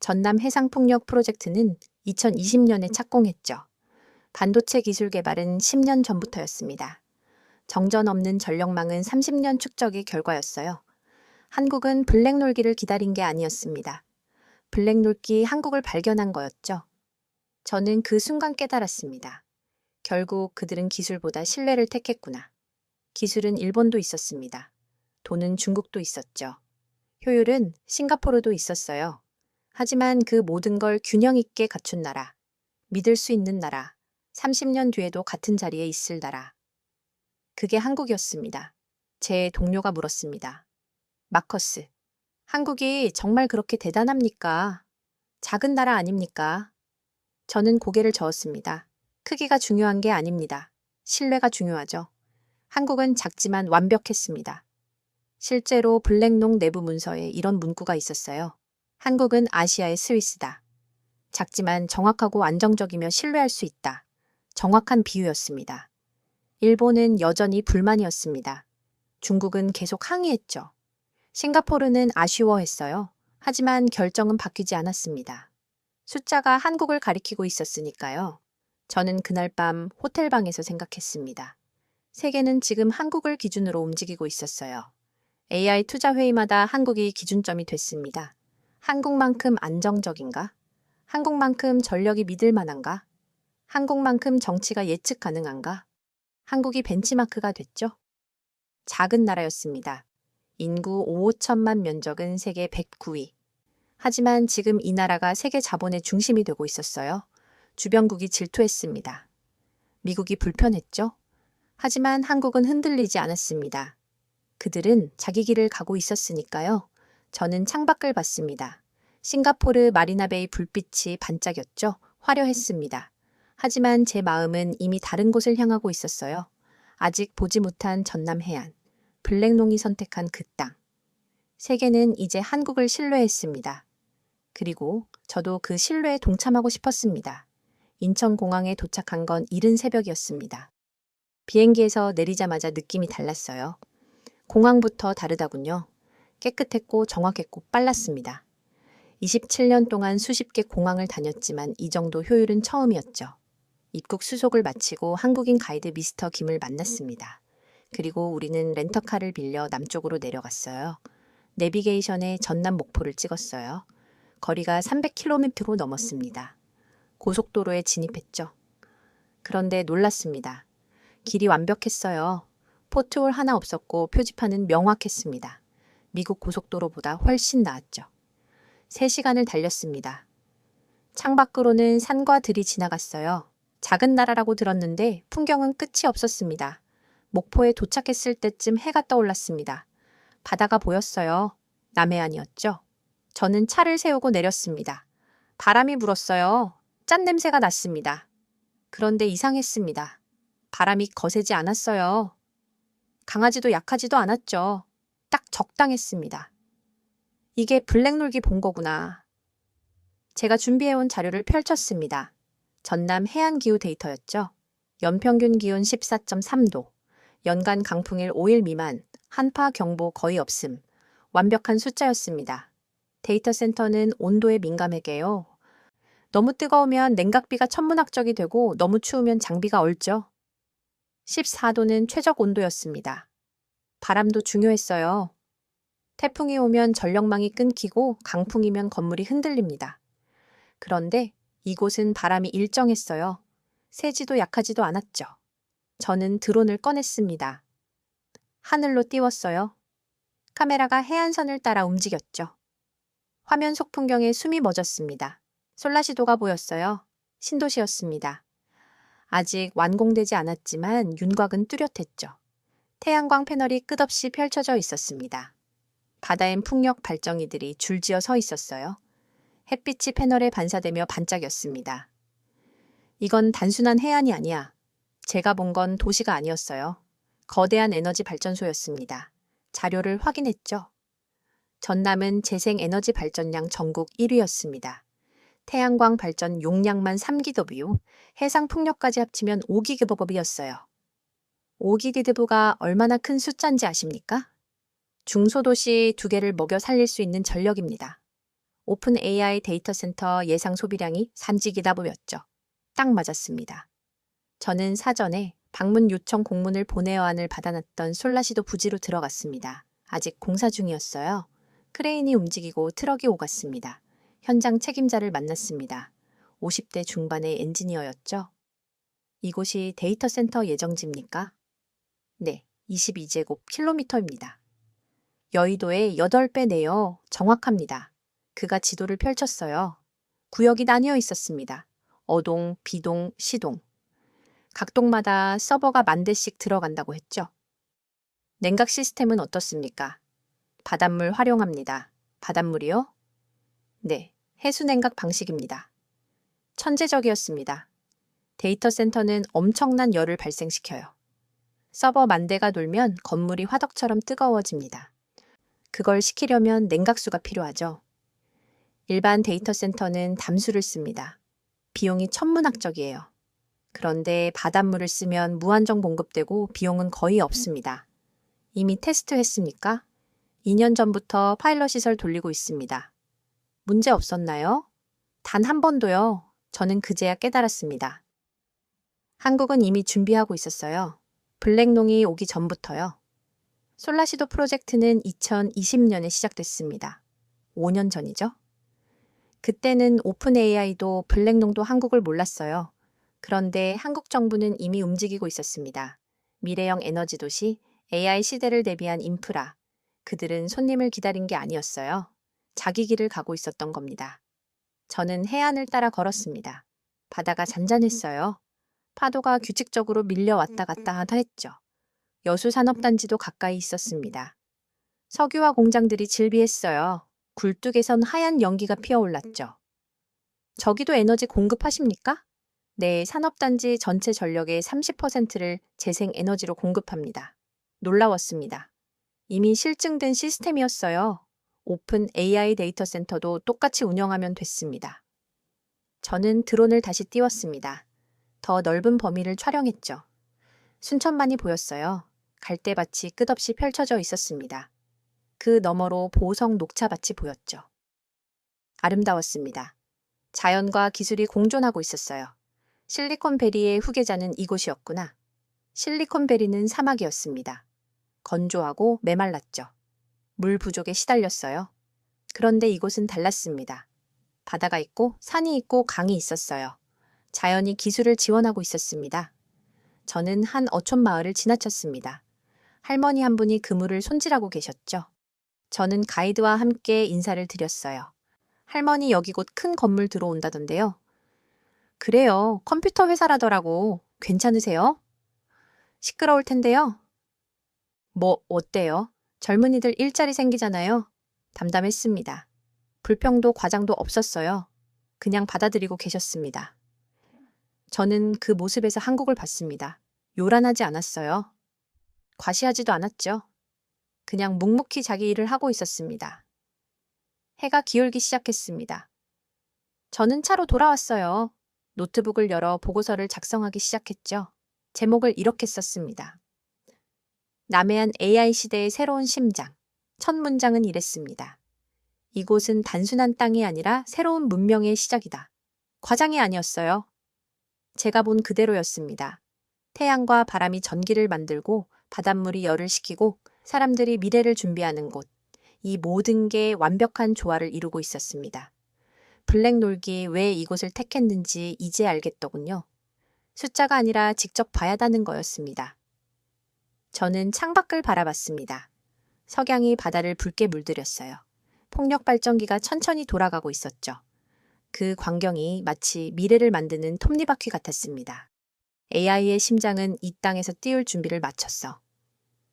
전남 해상풍력 프로젝트는 2020년에 착공했죠. 반도체 기술 개발은 10년 전부터였습니다. 정전 없는 전력망은 30년 축적의 결과였어요. 한국은 블랙놀기를 기다린 게 아니었습니다. 블랙놀기 한국을 발견한 거였죠. 저는 그 순간 깨달았습니다. 결국 그들은 기술보다 신뢰를 택했구나. 기술은 일본도 있었습니다. 돈은 중국도 있었죠. 효율은 싱가포르도 있었어요. 하지만 그 모든 걸 균형 있게 갖춘 나라, 믿을 수 있는 나라, 30년 뒤에도 같은 자리에 있을 나라. 그게 한국이었습니다. 제 동료가 물었습니다. 마커스, 한국이 정말 그렇게 대단합니까? 작은 나라 아닙니까? 저는 고개를 저었습니다. 크기가 중요한 게 아닙니다. 신뢰가 중요하죠. 한국은 작지만 완벽했습니다. 실제로 블랙농 내부 문서에 이런 문구가 있었어요. 한국은 아시아의 스위스다. 작지만 정확하고 안정적이며 신뢰할 수 있다. 정확한 비유였습니다. 일본은 여전히 불만이었습니다. 중국은 계속 항의했죠. 싱가포르는 아쉬워했어요. 하지만 결정은 바뀌지 않았습니다. 숫자가 한국을 가리키고 있었으니까요. 저는 그날 밤 호텔방에서 생각했습니다. 세계는 지금 한국을 기준으로 움직이고 있었어요. AI 투자 회의마다 한국이 기준점이 됐습니다. 한국만큼 안정적인가? 한국만큼 전력이 믿을 만한가? 한국만큼 정치가 예측 가능한가? 한국이 벤치마크가 됐죠. 작은 나라였습니다. 인구 5천만 면적은 세계 109위. 하지만 지금 이 나라가 세계 자본의 중심이 되고 있었어요. 주변국이 질투했습니다. 미국이 불편했죠. 하지만 한국은 흔들리지 않았습니다. 그들은 자기 길을 가고 있었으니까요. 저는 창밖을 봤습니다. 싱가포르 마리나베이 불빛이 반짝였죠. 화려했습니다. 하지만 제 마음은 이미 다른 곳을 향하고 있었어요. 아직 보지 못한 전남 해안. 블랙농이 선택한 그 땅. 세계는 이제 한국을 신뢰했습니다. 그리고 저도 그 신뢰에 동참하고 싶었습니다. 인천공항에 도착한 건 이른 새벽이었습니다. 비행기에서 내리자마자 느낌이 달랐어요. 공항부터 다르다군요. 깨끗했고 정확했고 빨랐습니다. 27년 동안 수십 개 공항을 다녔지만 이 정도 효율은 처음이었죠. 입국 수속을 마치고 한국인 가이드 미스터 김을 만났습니다. 그리고 우리는 렌터카를 빌려 남쪽으로 내려갔어요. 내비게이션에 전남 목포를 찍었어요. 거리가 300km로 넘었습니다. 고속도로에 진입했죠. 그런데 놀랐습니다. 길이 완벽했어요. 포트홀 하나 없었고 표지판은 명확했습니다. 미국 고속도로보다 훨씬 나았죠. 3시간을 달렸습니다. 창밖으로는 산과 들이 지나갔어요. 작은 나라라고 들었는데 풍경은 끝이 없었습니다. 목포에 도착했을 때쯤 해가 떠올랐습니다. 바다가 보였어요. 남해안이었죠. 저는 차를 세우고 내렸습니다. 바람이 불었어요. 짠 냄새가 났습니다. 그런데 이상했습니다. 바람이 거세지 않았어요. 강하지도 약하지도 않았죠. 딱 적당했습니다. 이게 블랙놀기 본 거구나. 제가 준비해온 자료를 펼쳤습니다. 전남 해안기후 데이터였죠. 연평균 기온 14.3도, 연간 강풍일 5일 미만, 한파 경보 거의 없음. 완벽한 숫자였습니다. 데이터 센터는 온도에 민감하게요. 너무 뜨거우면 냉각비가 천문학적이 되고 너무 추우면 장비가 얼죠. 14도는 최적 온도였습니다. 바람도 중요했어요. 태풍이 오면 전력망이 끊기고 강풍이면 건물이 흔들립니다. 그런데 이곳은 바람이 일정했어요. 세지도 약하지도 않았죠. 저는 드론을 꺼냈습니다. 하늘로 띄웠어요. 카메라가 해안선을 따라 움직였죠. 화면 속 풍경에 숨이 멎었습니다. 솔라시도가 보였어요. 신도시였습니다. 아직 완공되지 않았지만 윤곽은 뚜렷했죠. 태양광 패널이 끝없이 펼쳐져 있었습니다. 바다엔 풍력 발전기들이 줄지어 서 있었어요. 햇빛이 패널에 반사되며 반짝였습니다. 이건 단순한 해안이 아니야. 제가 본 건 도시가 아니었어요. 거대한 에너지 발전소였습니다. 자료를 확인했죠. 전남은 재생에너지 발전량 전국 1위였습니다. 태양광 발전 용량만 3기가와트, 해상 풍력까지 합치면 5기가와트였어요. 5기가와트가 얼마나 큰 숫자인지 아십니까? 중소도시 2개를 먹여 살릴 수 있는 전력입니다. 오픈 AI 데이터 센터 예상 소비량이 3기가와트였죠. 딱 맞았습니다. 저는 사전에 방문 요청 공문을 보내어 안을 받아놨던 솔라시도 부지로 들어갔습니다. 아직 공사 중이었어요. 크레인이 움직이고 트럭이 오갔습니다. 현장 책임자를 만났습니다. 50대 중반의 엔지니어였죠. 이곳이 데이터 센터 예정지입니까? 네, 22제곱킬로미터입니다. 여의도의 8배 내요. 정확합니다. 그가 지도를 펼쳤어요. 구역이 나뉘어 있었습니다. 어동, B동, C동. 각 동마다 서버가 10,000대씩 들어간다고 했죠. 냉각 시스템은 어떻습니까? 바닷물 활용합니다. 바닷물이요? 네, 해수 냉각 방식입니다. 천재적이었습니다. 데이터 센터는 엄청난 열을 발생시켜요. 서버 10,000대가 돌면 건물이 화덕처럼 뜨거워집니다. 그걸 식히려면 냉각수가 필요하죠. 일반 데이터 센터는 담수를 씁니다. 비용이 천문학적이에요. 그런데 바닷물을 쓰면 무한정 공급되고 비용은 거의 없습니다. 이미 테스트했습니까? 2년 전부터 파일럿 시설 돌리고 있습니다. 문제 없었나요? 단 한 번도요. 저는 그제야 깨달았습니다. 한국은 이미 준비하고 있었어요. 블랙농이 오기 전부터요. 솔라시도 프로젝트는 2020년에 시작됐습니다. 5년 전이죠. 그때는 오픈 AI도 블랙농도 한국을 몰랐어요. 그런데 한국 정부는 이미 움직이고 있었습니다. 미래형 에너지 도시, AI 시대를 대비한 인프라. 그들은 손님을 기다린 게 아니었어요. 자기 길을 가고 있었던 겁니다. 저는 해안을 따라 걸었습니다. 바다가 잔잔했어요. 파도가 규칙적으로 밀려왔다 갔다 하다 했죠. 여수산업단지도 가까이 있었습니다. 석유화 공장들이 질비했어요. 굴뚝에선 하얀 연기가 피어올랐죠. 저기도 에너지 공급하십니까? 네, 산업단지 전체 전력의 30%를 재생에너지로 공급합니다. 놀라웠습니다. 이미 실증된 시스템이었어요. 오픈 AI 데이터 센터도 똑같이 운영하면 됐습니다. 저는 드론을 다시 띄웠습니다. 더 넓은 범위를 촬영했죠. 순천만이 보였어요. 갈대밭이 끝없이 펼쳐져 있었습니다. 그 너머로 보성 녹차밭이 보였죠. 아름다웠습니다. 자연과 기술이 공존하고 있었어요. 실리콘밸리의 후계자는 이곳이었구나. 실리콘밸리는 사막이었습니다. 건조하고 메말랐죠. 물 부족에 시달렸어요. 그런데 이곳은 달랐습니다. 바다가 있고 산이 있고 강이 있었어요. 자연이 기술을 지원하고 있었습니다. 저는 한 어촌 마을을 지나쳤습니다. 할머니 한 분이 그물을 손질하고 계셨죠. 저는 가이드와 함께 인사를 드렸어요. 할머니 여기 곧 큰 건물 들어온다던데요. 그래요. 컴퓨터 회사라더라고. 괜찮으세요? 시끄러울 텐데요. 뭐 어때요? 젊은이들 일자리 생기잖아요. 담담했습니다. 불평도 과장도 없었어요. 그냥 받아들이고 계셨습니다. 저는 그 모습에서 한국을 봤습니다. 요란하지 않았어요. 과시하지도 않았죠. 그냥 묵묵히 자기 일을 하고 있었습니다. 해가 기울기 시작했습니다. 저는 차로 돌아왔어요. 노트북을 열어 보고서를 작성하기 시작했죠. 제목을 이렇게 썼습니다. 남해안 AI 시대의 새로운 심장. 첫 문장은 이랬습니다. 이곳은 단순한 땅이 아니라 새로운 문명의 시작이다. 과장이 아니었어요. 제가 본 그대로였습니다. 태양과 바람이 전기를 만들고 바닷물이 열을 식히고 사람들이 미래를 준비하는 곳. 이 모든 게 완벽한 조화를 이루고 있었습니다. 블랙놀기 왜 이곳을 택했는지 이제 알겠더군요. 숫자가 아니라 직접 봐야 하는 거였습니다. 저는 창밖을 바라봤습니다. 석양이 바다를 붉게 물들였어요. 폭력 발전기가 천천히 돌아가고 있었죠. 그 광경이 마치 미래를 만드는 톱니바퀴 같았습니다. AI의 심장은 이 땅에서 띄울 준비를 마쳤어.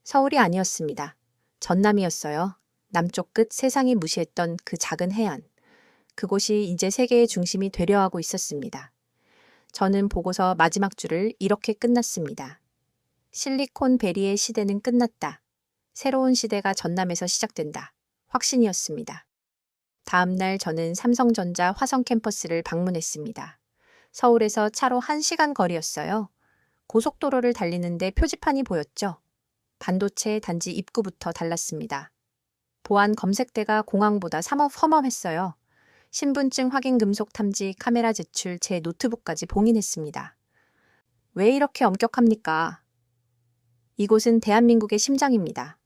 서울이 아니었습니다. 전남이었어요. 남쪽 끝 세상이 무시했던 그 작은 해안. 그곳이 이제 세계의 중심이 되려 하고 있었습니다. 저는 보고서 마지막 줄을 이렇게 끝났습니다. 실리콘밸리의 시대는 끝났다. 새로운 시대가 전남에서 시작된다. 확신이었습니다. 다음 날 저는 삼성전자 화성 캠퍼스를 방문했습니다. 서울에서 차로 1시간 거리였어요. 고속도로를 달리는데 표지판이 보였죠. 반도체 단지 입구부터 달랐습니다. 보안 검색대가 공항보다 험함했어요. 신분증 확인 금속 탐지 카메라 제출 제 노트북까지 봉인했습니다. 왜 이렇게 엄격합니까? 이곳은 대한민국의 심장입니다.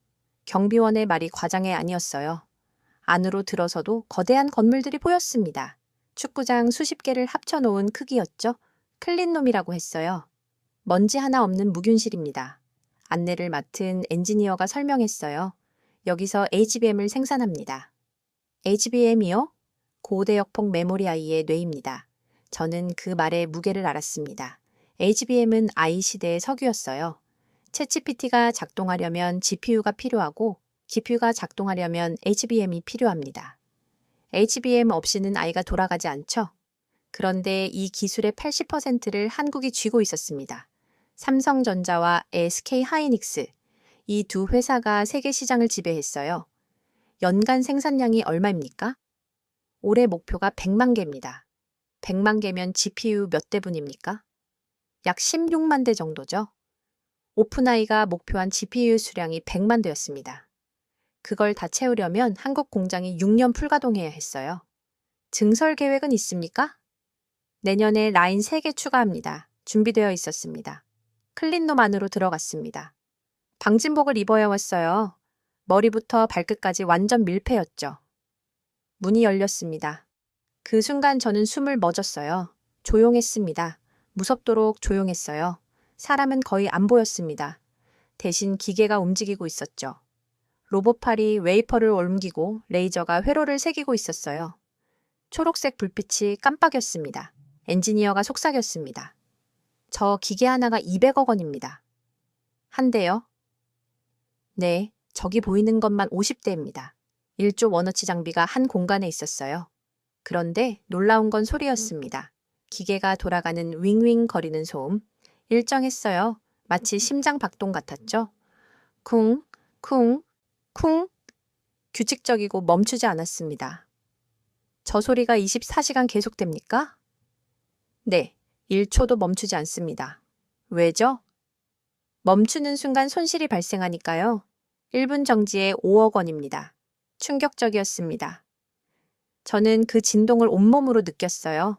경비원의 말이 과장이 아니었어요. 안으로 들어서도 거대한 건물들이 보였습니다. 축구장 수십 개를 합쳐놓은 크기였죠. 클린룸이라고 했어요. 먼지 하나 없는 무균실입니다. 안내를 맡은 엔지니어가 설명했어요. 여기서 HBM을 생산합니다. HBM이요? 고대역폭 메모리 아이의 뇌입니다. 저는 그 말의 무게를 알았습니다. HBM은 I 시대의 석유였어요. 챗GPT가 작동하려면 GPU가 필요하고 GPU가 작동하려면 HBM이 필요합니다. HBM 없이는 아이가 돌아가지 않죠. 그런데 이 기술의 80%를 한국이 쥐고 있었습니다. 삼성전자와 SK하이닉스, 이 두 회사가 세계 시장을 지배했어요. 연간 생산량이 얼마입니까? 올해 목표가 100만 개입니다. 100만 개면 GPU 몇 대분입니까? 약 16만 대 정도죠. 오픈AI가 목표한 GPU 수량이 100만 대였습니다. 그걸 다 채우려면 한국 공장이 6년 풀가동해야 했어요. 증설 계획은 있습니까? 내년에 라인 3개 추가합니다. 준비되어 있었습니다. 클린룸 안으로 들어갔습니다. 방진복을 입어야 왔어요. 머리부터 발끝까지 완전 밀폐였죠. 문이 열렸습니다. 그 순간 저는 숨을 멎었어요. 조용했습니다. 무섭도록 조용했어요. 사람은 거의 안 보였습니다. 대신 기계가 움직이고 있었죠. 로봇팔이 웨이퍼를 옮기고 레이저가 회로를 새기고 있었어요. 초록색 불빛이 깜빡였습니다. 엔지니어가 속삭였습니다. 저 기계 하나가 200억 원입니다. 한 대요? 네, 저기 보이는 것만 50대입니다. 1조 원어치 장비가 한 공간에 있었어요. 그런데 놀라운 건 소리였습니다. 기계가 돌아가는 윙윙 거리는 소음. 일정했어요. 마치 심장 박동 같았죠. 쿵, 쿵, 쿵. 규칙적이고 멈추지 않았습니다. 저 소리가 24시간 계속됩니까? 네, 1초도 멈추지 않습니다. 왜죠? 멈추는 순간 손실이 발생하니까요. 1분 정지에 5억 원입니다. 충격적이었습니다. 저는 그 진동을 온몸으로 느꼈어요.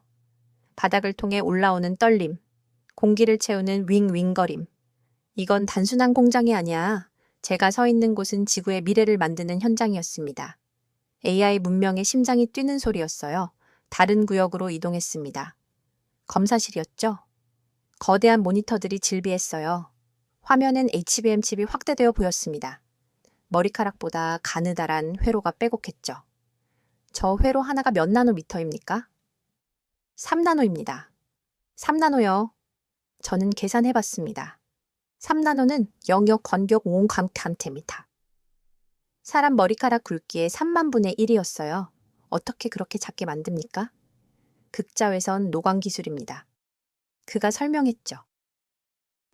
바닥을 통해 올라오는 떨림, 공기를 채우는 윙윙거림. 이건 단순한 공장이 아니야. 제가 서 있는 곳은 지구의 미래를 만드는 현장이었습니다. AI 문명의 심장이 뛰는 소리였어요. 다른 구역으로 이동했습니다. 검사실이었죠. 거대한 모니터들이 질비했어요. 화면엔 HBM 칩이 확대되어 보였습니다. 머리카락보다 가느다란 회로가 빼곡했죠. 저 회로 하나가 몇 나노미터입니까? 3나노입니다. 3나노요. 저는 계산해봤습니다. 3나노는 영역 건격 5감탄테미터. 사람 머리카락 굵기의 3만 분의 1이었어요. 어떻게 그렇게 작게 만듭니까? 극자외선 노광 기술입니다. 그가 설명했죠.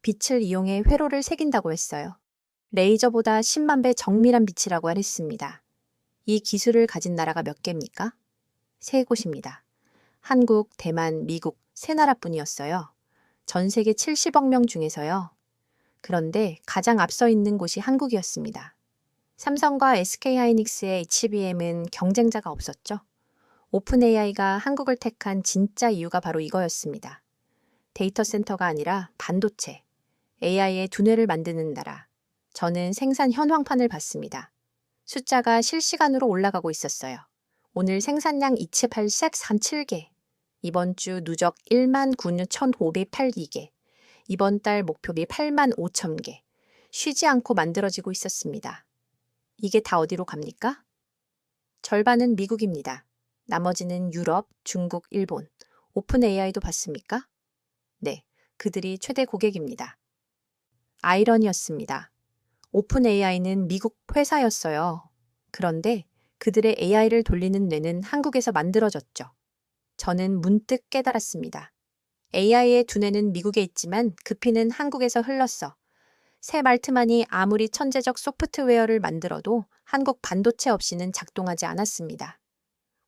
빛을 이용해 회로를 새긴다고 했어요. 레이저보다 10만 배 정밀한 빛이라고 했습니다. 이 기술을 가진 나라가 몇 개입니까? 3곳입니다. 한국, 대만, 미국 3나라뿐이었어요. 전 세계 70억 명 중에서요. 그런데 가장 앞서 있는 곳이 한국이었습니다. 삼성과 SK하이닉스의 HBM은 경쟁자가 없었죠. 오픈AI가 한국을 택한 진짜 이유가 바로 이거였습니다. 데이터 센터가 아니라 반도체, AI의 두뇌를 만드는 나라. 저는 생산 현황판을 봤습니다. 숫자가 실시간으로 올라가고 있었어요. 오늘 생산량 27837개, 이번 주 누적 19,582개, 이번 달 목표비 85,000개, 쉬지 않고 만들어지고 있었습니다. 이게 다 어디로 갑니까? 절반은 미국입니다. 나머지는 유럽, 중국, 일본. 오픈 AI도 봤습니까? 네, 그들이 최대 고객입니다. 아이러니였습니다. 오픈 AI는 미국 회사였어요. 그런데 그들의 AI를 돌리는 뇌는 한국에서 만들어졌죠. 저는 문득 깨달았습니다. AI의 두뇌는 미국에 있지만 그 피는 한국에서 흘렀어. 새 말트만이 아무리 천재적 소프트웨어를 만들어도 한국 반도체 없이는 작동하지 않았습니다.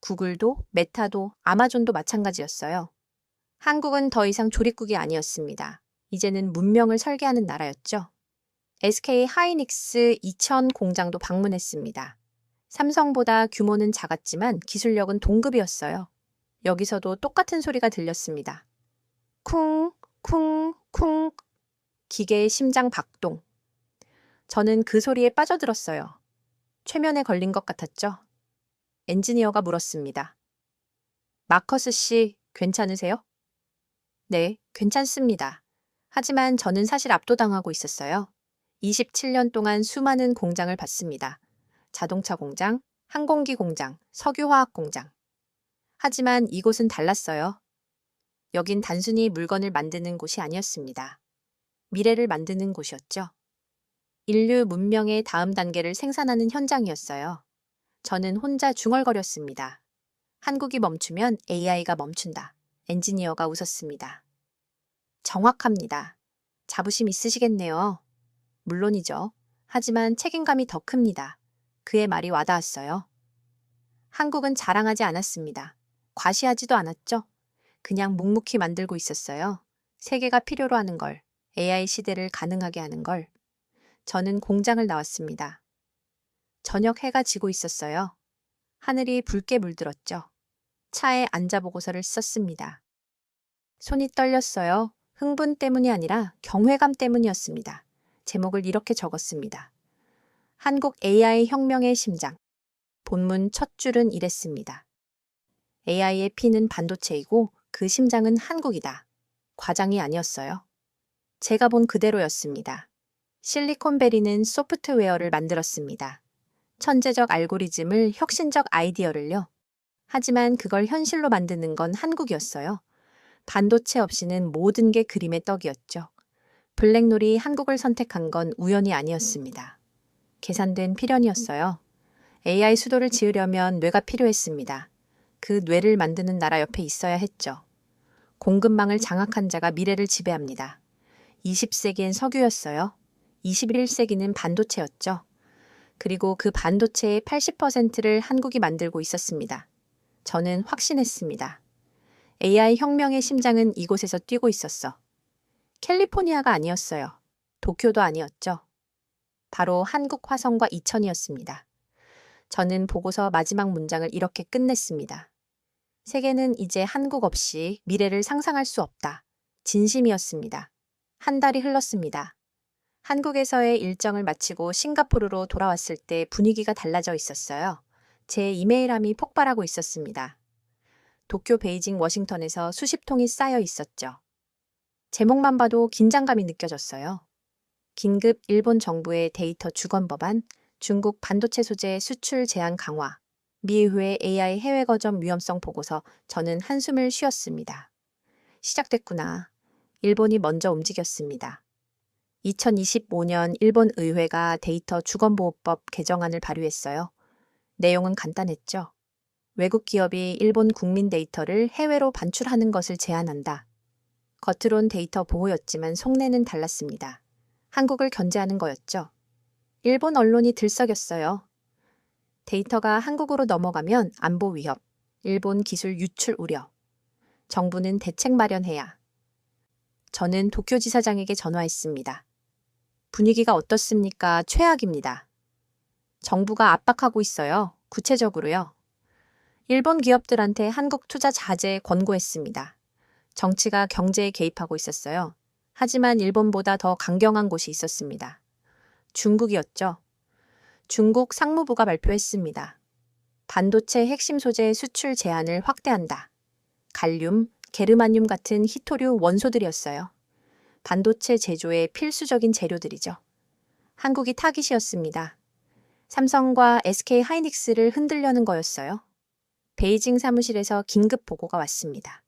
구글도, 메타도, 아마존도 마찬가지였어요. 한국은 더 이상 조립국이 아니었습니다. 이제는 문명을 설계하는 나라였죠. SK 하이닉스 이천 공장도 방문했습니다. 삼성보다 규모는 작았지만 기술력은 동급이었어요. 여기서도 똑같은 소리가 들렸습니다. 쿵, 쿵, 쿵. 기계의 심장 박동. 저는 그 소리에 빠져들었어요. 최면에 걸린 것 같았죠. 엔지니어가 물었습니다. 마커스 씨, 괜찮으세요? 네, 괜찮습니다. 하지만 저는 사실 압도당하고 있었어요. 27년 동안 수많은 공장을 봤습니다. 자동차 공장, 항공기 공장, 석유화학 공장. 하지만 이곳은 달랐어요. 여긴 단순히 물건을 만드는 곳이 아니었습니다. 미래를 만드는 곳이었죠. 인류 문명의 다음 단계를 생산하는 현장이었어요. 저는 혼자 중얼거렸습니다. 한국이 멈추면 AI가 멈춘다. 엔지니어가 웃었습니다. 정확합니다. 자부심 있으시겠네요. 물론이죠. 하지만 책임감이 더 큽니다. 그의 말이 와닿았어요. 한국은 자랑하지 않았습니다. 과시하지도 않았죠. 그냥 묵묵히 만들고 있었어요. 세계가 필요로 하는 걸, AI 시대를 가능하게 하는 걸. 저는 공장을 나왔습니다. 저녁 해가 지고 있었어요. 하늘이 붉게 물들었죠. 차에 앉아보고서를 썼습니다. 손이 떨렸어요. 흥분 때문이 아니라 경외감 때문이었습니다. 제목을 이렇게 적었습니다. 한국 AI 혁명의 심장. 본문 첫 줄은 이랬습니다. AI의 피는 반도체이고 그 심장은 한국이다. 과장이 아니었어요. 제가 본 그대로였습니다. 실리콘밸리는 소프트웨어를 만들었습니다. 천재적 알고리즘을, 혁신적 아이디어를요. 하지만 그걸 현실로 만드는 건 한국이었어요. 반도체 없이는 모든 게 그림의 떡이었죠. 블랙놀이 한국을 선택한 건 우연이 아니었습니다. 계산된 필연이었어요. AI 수도를 지으려면 뇌가 필요했습니다. 그 뇌를 만드는 나라 옆에 있어야 했죠. 공급망을 장악한 자가 미래를 지배합니다. 20세기엔 석유였어요. 21세기는 반도체였죠. 그리고 그 반도체의 80%를 한국이 만들고 있었습니다. 저는 확신했습니다. AI 혁명의 심장은 이곳에서 뛰고 있었어. 캘리포니아가 아니었어요. 도쿄도 아니었죠. 바로 한국 화성과 이천이었습니다. 저는 보고서 마지막 문장을 이렇게 끝냈습니다. 세계는 이제 한국 없이 미래를 상상할 수 없다. 진심이었습니다. 한 달이 흘렀습니다. 한국에서의 일정을 마치고 싱가포르로 돌아왔을 때 분위기가 달라져 있었어요. 제 이메일함이 폭발하고 있었습니다. 도쿄, 베이징, 워싱턴에서 수십 통이 쌓여 있었죠. 제목만 봐도 긴장감이 느껴졌어요. 긴급 일본 정부의 데이터 주권 법안, 중국 반도체 소재 수출 제한 강화, 미 의회 AI 해외 거점 위험성 보고서. 저는 한숨을 쉬었습니다. 시작됐구나. 일본이 먼저 움직였습니다. 2025년 일본 의회가 데이터 주권보호법 개정안을 발의했어요. 내용은 간단했죠. 외국 기업이 일본 국민 데이터를 해외로 반출하는 것을 제한한다. 겉으론 데이터 보호였지만 속내는 달랐습니다. 한국을 견제하는 거였죠. 일본 언론이 들썩였어요. 데이터가 한국으로 넘어가면 안보 위협, 일본 기술 유출 우려. 정부는 대책 마련해야. 저는 도쿄지사장에게 전화했습니다. 분위기가 어떻습니까? 최악입니다. 정부가 압박하고 있어요. 구체적으로요. 일본 기업들한테 한국 투자 자제 권고했습니다. 정치가 경제에 개입하고 있었어요. 하지만 일본보다 더 강경한 곳이 있었습니다. 중국이었죠. 중국 상무부가 발표했습니다. 반도체 핵심 소재 수출 제한을 확대한다. 갈륨, 게르마늄 같은 희토류 원소들이었어요. 반도체 제조의 필수적인 재료들이죠. 한국이 타깃이었습니다. 삼성과 SK 하이닉스를 흔들려는 거였어요. 베이징 사무실에서 긴급 보고가 왔습니다.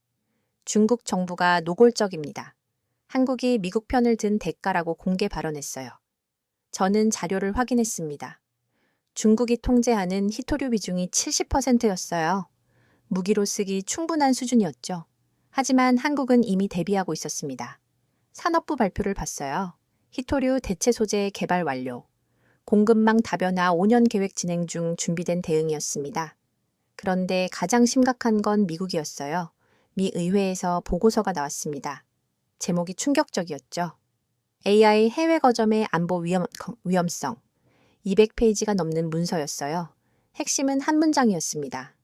중국 정부가 노골적입니다. 한국이 미국 편을 든 대가라고 공개 발언했어요. 저는 자료를 확인했습니다. 중국이 통제하는 히토류 비중이 70%였어요. 무기로 쓰기 충분한 수준이었죠. 하지만 한국은 이미 대비하고 있었습니다. 산업부 발표를 봤어요. 히토류 대체 소재 개발 완료. 공급망 다변화 5년 계획 진행 중 준비된 대응이었습니다. 그런데 가장 심각한 건 미국이었어요. 미 의회에서 보고서가 나왔습니다. 제목이 충격적이었죠. AI 해외 거점의 안보 위험성. 200페이지가 넘는 문서였어요. 핵심은 한 문장이었습니다.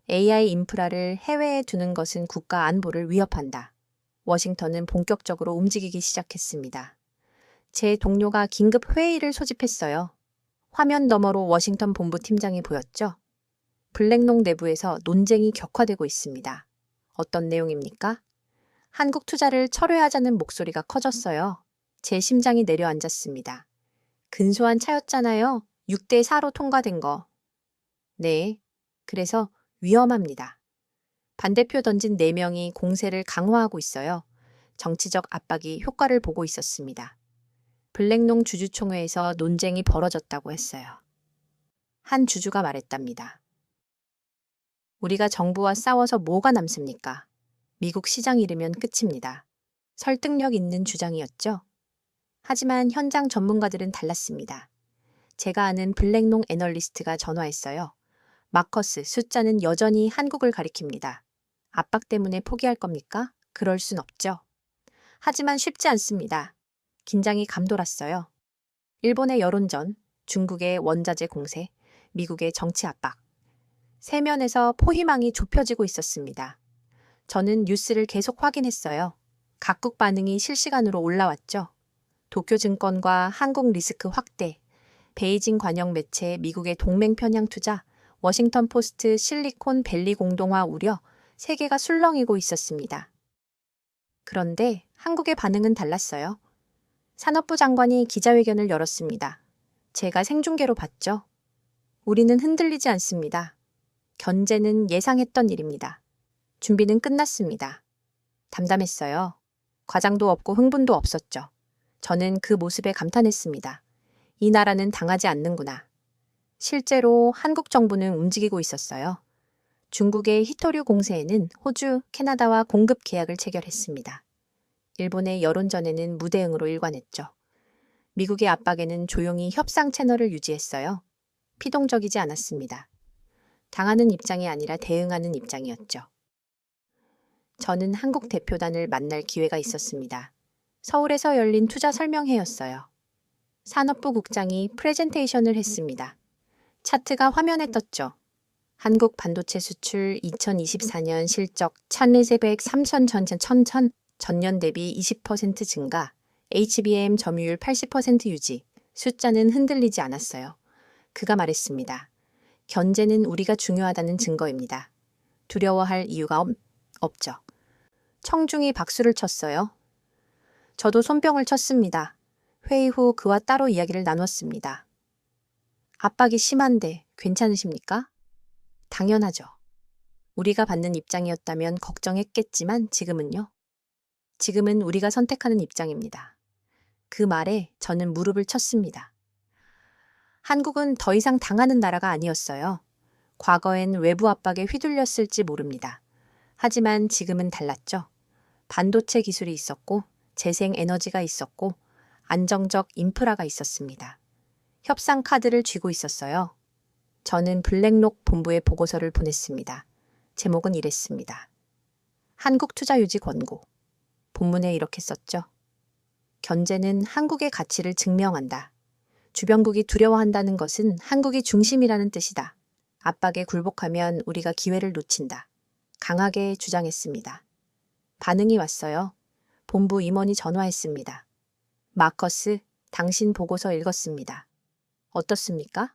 AI 인프라를 해외에 두는 것은 국가 안보를 위협한다. 워싱턴은 본격적으로 움직이기 시작했습니다. 제 동료가 긴급 회의를 소집했어요. 화면 너머로 워싱턴 본부 팀장이 보였죠. 블랙록 내부에서 논쟁이 격화되고 있습니다. 어떤 내용입니까? 한국 투자를 철회하자는 목소리가 커졌어요. 제 심장이 내려앉았습니다. 근소한 차였잖아요. 6대4로 통과된 거. 네. 그래서 위험합니다. 반대표 던진 4명이 공세를 강화하고 있어요. 정치적 압박이 효과를 보고 있었습니다. 블랙록 주주총회에서 논쟁이 벌어졌다고 했어요. 한 주주가 말했답니다. 우리가 정부와 싸워서 뭐가 남습니까? 미국 시장 잃으면 끝입니다. 설득력 있는 주장이었죠. 하지만 현장 전문가들은 달랐습니다. 제가 아는 블랙록 애널리스트가 전화했어요. 마커스, 숫자는 여전히 한국을 가리킵니다. 압박 때문에 포기할 겁니까? 그럴 순 없죠. 하지만 쉽지 않습니다. 긴장이 감돌았어요. 일본의 여론전, 중국의 원자재 공세, 미국의 정치 압박. 세면에서 포희망이 좁혀지고 있었습니다. 저는 뉴스를 계속 확인했어요. 각국 반응이 실시간으로 올라왔죠. 도쿄증권과 한국 리스크 확대, 베이징 관영 매체 미국의 동맹 편향 투자, 워싱턴 포스트 실리콘 밸리 공동화 우려, 세계가 술렁이고 있었습니다. 그런데 한국의 반응은 달랐어요. 산업부 장관이 기자회견을 열었습니다. 제가 생중계로 봤죠. 우리는 흔들리지 않습니다. 견제는 예상했던 일입니다. 준비는 끝났습니다. 담담했어요. 과장도 없고 흥분도 없었죠. 저는 그 모습에 감탄했습니다. 이 나라는 당하지 않는구나. 실제로 한국 정부는 움직이고 있었어요. 중국의 히토류 공세에는 호주, 캐나다와 공급 계약을 체결했습니다. 일본의 여론전에는 무대응으로 일관했죠. 미국의 압박에는 조용히 협상 채널을 유지했어요. 피동적이지 않았습니다. 당하는 입장이 아니라 대응하는 입장이었죠. 저는 한국 대표단을 만날 기회가 있었습니다. 서울에서 열린 투자 설명회였어요. 산업부 국장이 프레젠테이션을 했습니다. 차트가 화면에 떴죠. 한국 반도체 수출 2024년 실적 1,403천 전년 대비 20% 증가, HBM 점유율 80% 유지, 숫자는 흔들리지 않았어요. 그가 말했습니다. 견제는 우리가 중요하다는 증거입니다. 두려워할 이유가 없죠. 청중이 박수를 쳤어요. 저도 손뼉을 쳤습니다. 회의 후 그와 따로 이야기를 나눴습니다. 압박이 심한데 괜찮으십니까? 당연하죠. 우리가 받는 입장이었다면 걱정했겠지만 지금은요? 지금은 우리가 선택하는 입장입니다. 그 말에 저는 무릎을 쳤습니다. 한국은 더 이상 당하는 나라가 아니었어요. 과거엔 외부 압박에 휘둘렸을지 모릅니다. 하지만 지금은 달랐죠. 반도체 기술이 있었고, 재생 에너지가 있었고, 안정적 인프라가 있었습니다. 협상 카드를 쥐고 있었어요. 저는 블랙록 본부에 보고서를 보냈습니다. 제목은 이랬습니다. 한국 투자 유지 권고. 본문에 이렇게 썼죠. 견제는 한국의 가치를 증명한다. 주변국이 두려워한다는 것은 한국이 중심이라는 뜻이다. 압박에 굴복하면 우리가 기회를 놓친다. 강하게 주장했습니다. 반응이 왔어요. 본부 임원이 전화했습니다. 마커스, 당신 보고서 읽었습니다. 어떻습니까?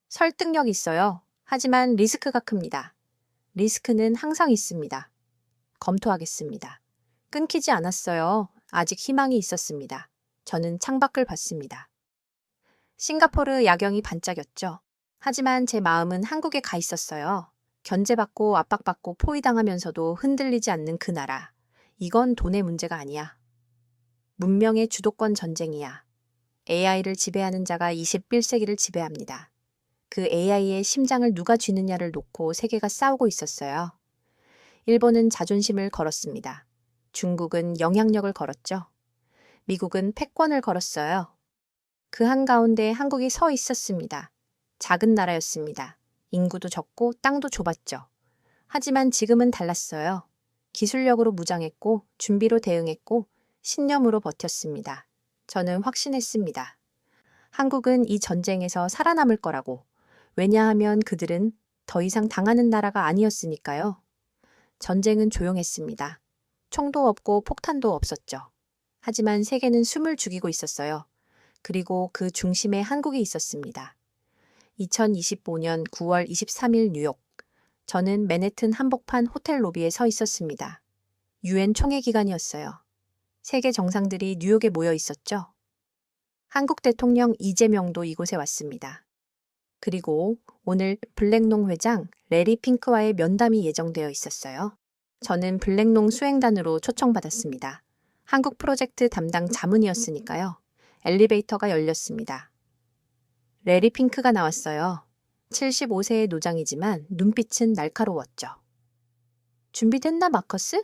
설득력 있어요. 하지만 리스크가 큽니다. 리스크는 항상 있습니다. 검토하겠습니다. 끊기지 않았어요. 아직 희망이 있었습니다. 저는 창밖을 봤습니다. 싱가포르 야경이 반짝였죠. 하지만 제 마음은 한국에 가 있었어요. 견제받고 압박받고 포위당하면서도 흔들리지 않는 그 나라. 이건 돈의 문제가 아니야. 문명의 주도권 전쟁이야. AI를 지배하는 자가 21세기를 지배합니다. 그 AI의 심장을 누가 쥐느냐를 놓고 세계가 싸우고 있었어요. 일본은 자존심을 걸었습니다. 중국은 영향력을 걸었죠. 미국은 패권을 걸었어요. 그 한가운데 한국이 서 있었습니다. 작은 나라였습니다. 인구도 적고 땅도 좁았죠. 하지만 지금은 달랐어요. 기술력으로 무장했고 준비로 대응했고 신념으로 버텼습니다. 저는 확신했습니다. 한국은 이 전쟁에서 살아남을 거라고. 왜냐하면 그들은 더 이상 당하는 나라가 아니었으니까요. 전쟁은 조용했습니다. 총도 없고 폭탄도 없었죠. 하지만 세계는 숨을 죽이고 있었어요. 그리고 그 중심에 한국이 있었습니다. 2025년 9월 23일 뉴욕. 저는 맨해튼 한복판 호텔 로비에 서 있었습니다. 유엔 총회 기간이었어요. 세계 정상들이 뉴욕에 모여 있었죠. 한국 대통령 이재명도 이곳에 왔습니다. 그리고 오늘 블랙농 회장 레리 핑크와의 면담이 예정되어 있었어요. 저는 블랙농 수행단으로 초청받았습니다. 한국 프로젝트 담당 자문이었으니까요. 엘리베이터가 열렸습니다. 레리 핑크가 나왔어요. 75세의 노장이지만 눈빛은 날카로웠죠. 준비됐나, 마커스?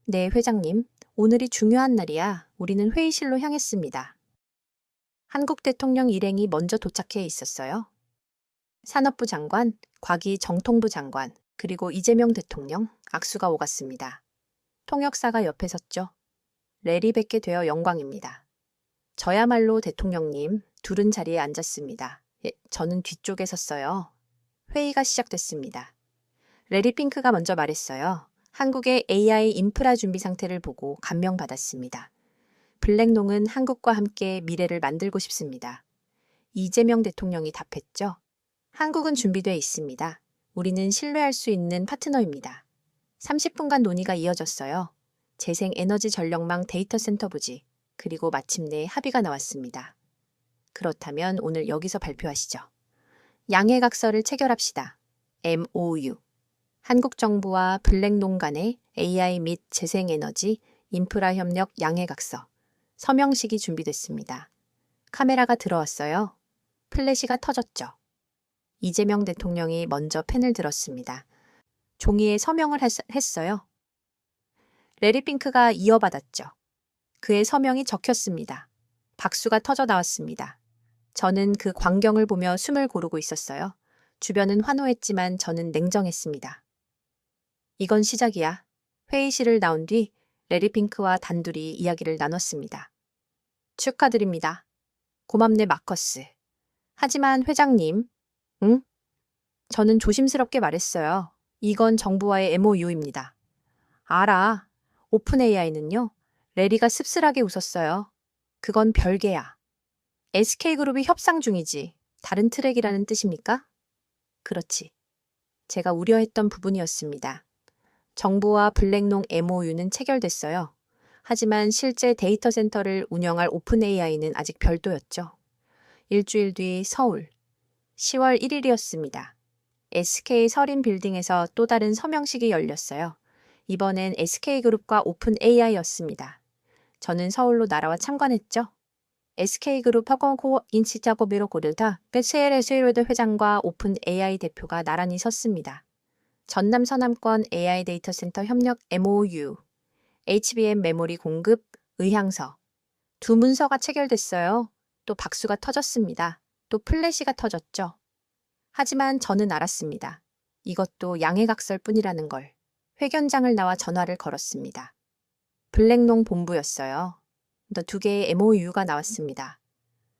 네, 회장님. 오늘이 중요한 날이야. 우리는 회의실로 향했습니다. 한국 대통령 일행이 먼저 도착해 있었어요. 산업부 장관, 곽이 정통부 장관, 그리고 이재명 대통령, 악수가 오갔습니다. 통역사가 옆에 섰죠. 레리 뵙게 되어 영광입니다. 저야말로 대통령님, 둘은 자리에 앉았습니다. 저는 뒤쪽에 섰어요. 회의가 시작됐습니다. 레리 핑크가 먼저 말했어요. 한국의 AI 인프라 준비 상태를 보고 감명받았습니다. 블랙농은 한국과 함께 미래를 만들고 싶습니다. 이재명 대통령이 답했죠. 한국은 준비되어 있습니다. 우리는 신뢰할 수 있는 파트너입니다. 30분간 논의가 이어졌어요. 재생에너지 전력망 데이터 센터 부지, 그리고 마침내 합의가 나왔습니다. 그렇다면 오늘 여기서 발표하시죠. 양해각서를 체결합시다. MOU. 한국 정부와 블랙농 간의 AI 및 재생에너지, 인프라 협력 양해각서. 서명식이 준비됐습니다. 카메라가 들어왔어요. 플래시가 터졌죠. 이재명 대통령이 먼저 펜을 들었습니다. 종이에 서명을 했어요. 레리 핑크가 이어받았죠. 그의 서명이 적혔습니다. 박수가 터져 나왔습니다. 저는 그 광경을 보며 숨을 고르고 있었어요. 주변은 환호했지만 저는 냉정했습니다. 이건 시작이야. 회의실을 나온 뒤 레리 핑크와 단둘이 이야기를 나눴습니다. 축하드립니다. 고맙네, 마커스. 하지만 회장님, 응? 저는 조심스럽게 말했어요. 이건 정부와의 MOU입니다. 알아. 오픈 AI는요. 레리가 씁쓸하게 웃었어요. 그건 별개야. SK그룹이 협상 중이지. 다른 트랙이라는 뜻입니까? 그렇지. 제가 우려했던 부분이었습니다. 정부와 블랙농 MOU는 체결됐어요. 하지만 실제 데이터 센터를 운영할 오픈 AI는 아직 별도였죠. 일주일 뒤 서울. 10월 1일이었습니다. SK 서린 빌딩에서 또 다른 서명식이 열렸어요. 이번엔 SK그룹과 오픈 AI였습니다. 저는 서울로 날아와 참관했죠. SK그룹 학원코 인치자고비로 고르다 베세레스웨드 회장과 오픈 AI 대표가 나란히 섰습니다. 전남 서남권 AI 데이터 센터 협력 MOU, HBM 메모리 공급, 의향서. 두 문서가 체결됐어요. 또 박수가 터졌습니다. 또 플래시가 터졌죠. 하지만 저는 알았습니다. 이것도 양해각서일 뿐이라는 걸. 회견장을 나와 전화를 걸었습니다. 블랙농 본부였어요. 두 개의 MOU가 나왔습니다.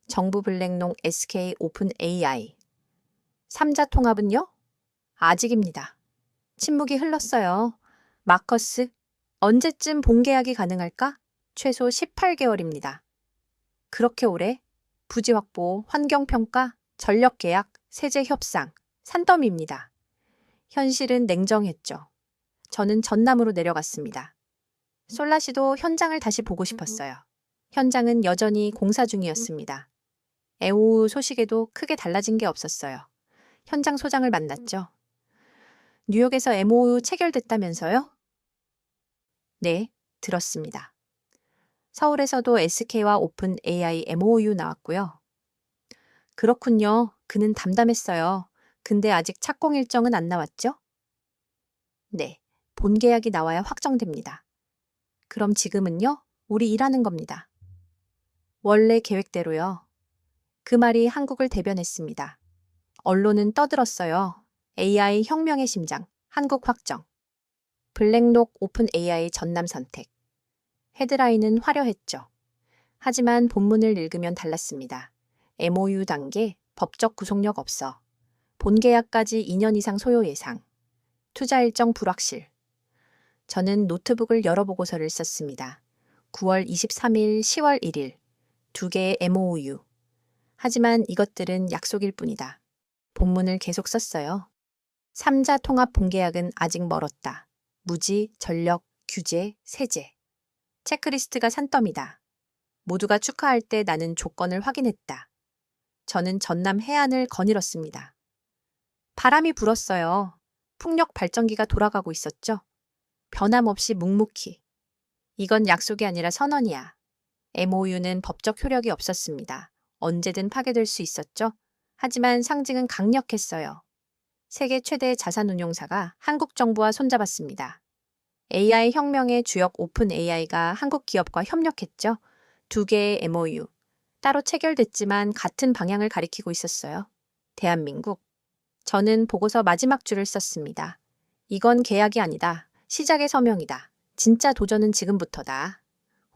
정부 블랙농 SK 오픈 AI. 3자 통합은요? 아직입니다. 침묵이 흘렀어요. 마커스, 언제쯤 본계약이 가능할까? 최소 18개월입니다. 그렇게 오래? 부지 확보, 환경평가, 전력계약, 세제 협상, 산더미입니다. 현실은 냉정했죠. 저는 전남으로 내려갔습니다. 솔라시도 현장을 다시 보고 싶었어요. 현장은 여전히 공사 중이었습니다. MOU 소식에도 크게 달라진 게 없었어요. 현장 소장을 만났죠. 뉴욕에서 MOU 체결됐다면서요? 네, 들었습니다. 서울에서도 SK와 오픈 AI MOU 나왔고요. 그렇군요. 그는 담담했어요. 근데 아직 착공 일정은 안 나왔죠? 네, 본 계약이 나와야 확정됩니다. 그럼 지금은요? 우리 일하는 겁니다. 원래 계획대로요. 그 말이 한국을 대변했습니다. 언론은 떠들었어요. AI 혁명의 심장, 한국 확정. 블랙록 오픈 AI 전남 선택. 헤드라인은 화려했죠. 하지만 본문을 읽으면 달랐습니다. MOU 단계, 법적 구속력 없어. 본 계약까지 2년 이상 소요 예상. 투자 일정 불확실. 저는 노트북을 열어보고서를 썼습니다. 9월 23일, 10월 1일. 두 개의 MOU. 하지만 이것들은 약속일 뿐이다. 본문을 계속 썼어요. 3자 통합 본계약은 아직 멀었다. 무지, 전력, 규제, 세제. 체크리스트가 산더미다. 모두가 축하할 때 나는 조건을 확인했다. 저는 전남 해안을 거닐었습니다. 바람이 불었어요. 풍력 발전기가 돌아가고 있었죠. 변함없이 묵묵히. 이건 약속이 아니라 선언이야. MOU는 법적 효력이 없었습니다. 언제든 파괴될 수 있었죠. 하지만 상징은 강력했어요. 세계 최대 자산운용사가 한국 정부와 손잡았습니다. AI 혁명의 주역 오픈 AI가 한국 기업과 협력했죠. 두 개의 MOU. 따로 체결됐지만 같은 방향을 가리키고 있었어요. 대한민국. 저는 보고서 마지막 줄을 썼습니다. 이건 계약이 아니다. 시작의 서명이다. 진짜 도전은 지금부터다.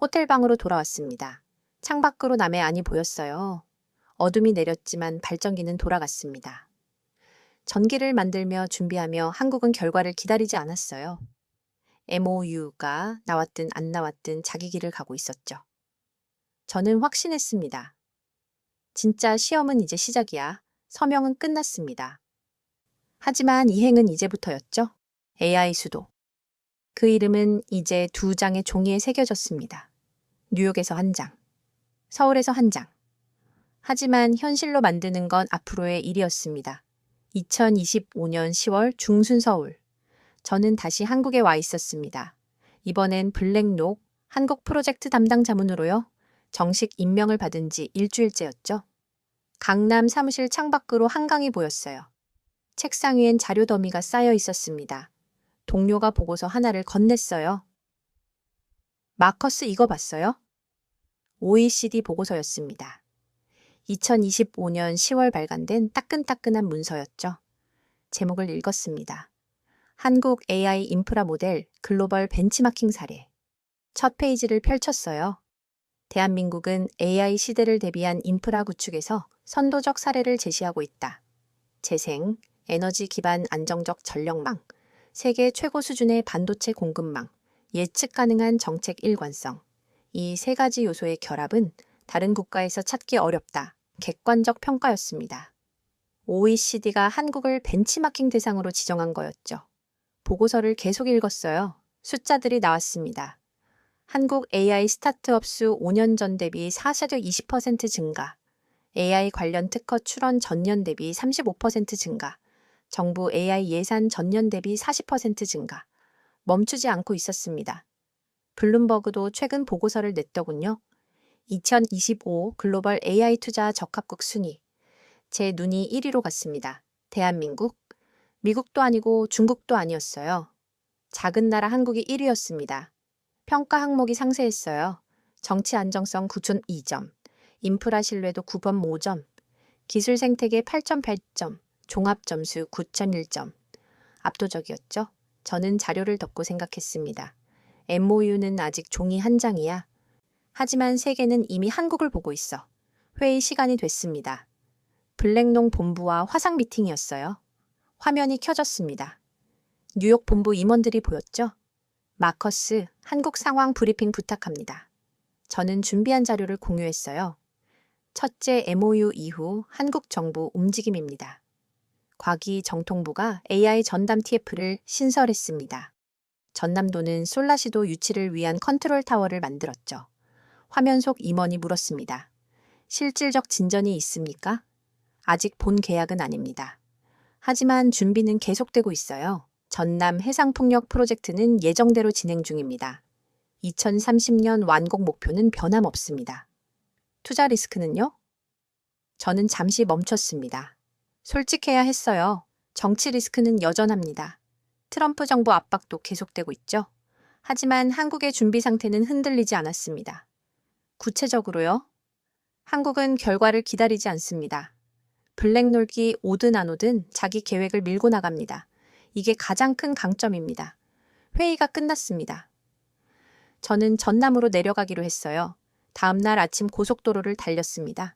호텔방으로 돌아왔습니다. 창밖으로 남의 안이 보였어요. 어둠이 내렸지만 발전기는 돌아갔습니다. 전기를 만들며 준비하며 한국은 결과를 기다리지 않았어요. MOU가 나왔든 안 나왔든 자기 길을 가고 있었죠. 저는 확신했습니다. 진짜 시험은 이제 시작이야. 서명은 끝났습니다. 하지만 이행은 이제부터였죠. AI 수도. 그 이름은 이제 2장의 종이에 새겨졌습니다. 뉴욕에서 1장, 서울에서 1장. 하지만 현실로 만드는 건 앞으로의 일이었습니다. 2025년 10월 중순 서울. 저는 다시 한국에 와 있었습니다. 이번엔 블랙록 한국 프로젝트 담당 자문으로요. 정식 임명을 받은 지 일주일째였죠. 강남 사무실 창밖으로 한강이 보였어요. 책상 위엔 자료 더미가 쌓여 있었습니다. 동료가 보고서 하나를 건넸어요. 마커스 이거 봤어요? OECD 보고서였습니다. 2025년 10월 발간된 따끈따끈한 문서였죠. 제목을 읽었습니다. 한국 AI 인프라 모델 글로벌 벤치마킹 사례. 첫 페이지를 펼쳤어요. 대한민국은 AI 시대를 대비한 인프라 구축에서 선도적 사례를 제시하고 있다. 재생, 에너지 기반 안정적 전력망, 세계 최고 수준의 반도체 공급망, 예측 가능한 정책 일관성. 이 세 가지 요소의 결합은 다른 국가에서 찾기 어렵다. 객관적 평가였습니다. OECD가 한국을 벤치마킹 대상으로 지정한 거였죠. 보고서를 계속 읽었어요. 숫자들이 나왔습니다. 한국 AI 스타트업 수 5년 전 대비 420% 증가, AI 관련 특허 출원 전년 대비 35% 증가, 정부 AI 예산 전년 대비 40% 증가, 멈추지 않고 있었습니다. 블룸버그도 최근 보고서를 냈더군요. 2025 글로벌 AI 투자 적합국 순위. 제 눈이 1위로 갔습니다. 대한민국? 미국도 아니고 중국도 아니었어요. 작은 나라 한국이 1위였습니다. 평가 항목이 상세했어요. 정치 안정성 9.2점, 인프라 신뢰도 9.5점, 기술 생태계 8.8점, 종합 점수 9.1점. 압도적이었죠? 저는 자료를 덮고 생각했습니다. MOU는 아직 종이 한 장이야. 하지만 세계는 이미 한국을 보고 있어. 회의 시간이 됐습니다. 블랙농 본부와 화상 미팅이었어요. 화면이 켜졌습니다. 뉴욕 본부 임원들이 보였죠? 마커스, 한국 상황 브리핑 부탁합니다. 저는 준비한 자료를 공유했어요. 첫째 MOU 이후 한국 정부 움직임입니다. 과기 정통부가 AI 전담 TF를 신설했습니다. 전남도는 솔라시도 유치를 위한 컨트롤 타워를 만들었죠. 화면 속 임원이 물었습니다. 실질적 진전이 있습니까? 아직 본 계약은 아닙니다. 하지만 준비는 계속되고 있어요. 전남 해상풍력 프로젝트는 예정대로 진행 중입니다. 2030년 완공 목표는 변함없습니다. 투자 리스크는요? 저는 잠시 멈췄습니다. 솔직해야 했어요. 정치 리스크는 여전합니다. 트럼프 정부 압박도 계속되고 있죠. 하지만 한국의 준비 상태는 흔들리지 않았습니다. 구체적으로요? 한국은 결과를 기다리지 않습니다. 블랙놀기 오든 안 오든 자기 계획을 밀고 나갑니다. 이게 가장 큰 강점입니다. 회의가 끝났습니다. 저는 전남으로 내려가기로 했어요. 다음 날 아침 고속도로를 달렸습니다.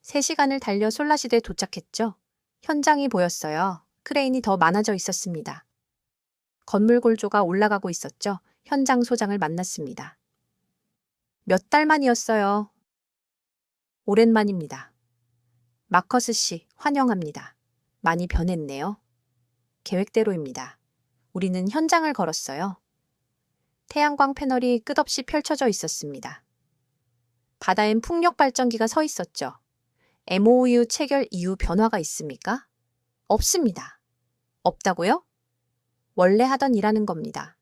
3시간을 달려 솔라시대에 도착했죠. 현장이 보였어요. 크레인이 더 많아져 있었습니다. 건물 골조가 올라가고 있었죠. 현장 소장을 만났습니다. 몇 달 만이었어요. 오랜만입니다. 마커스 씨, 환영합니다. 많이 변했네요. 계획대로입니다. 우리는 현장을 걸었어요. 태양광 패널이 끝없이 펼쳐져 있었습니다. 바다엔 풍력 발전기가 서 있었죠. MOU 체결 이후 변화가 있습니까? 없습니다. 없다고요? 원래 하던 일하는 겁니다.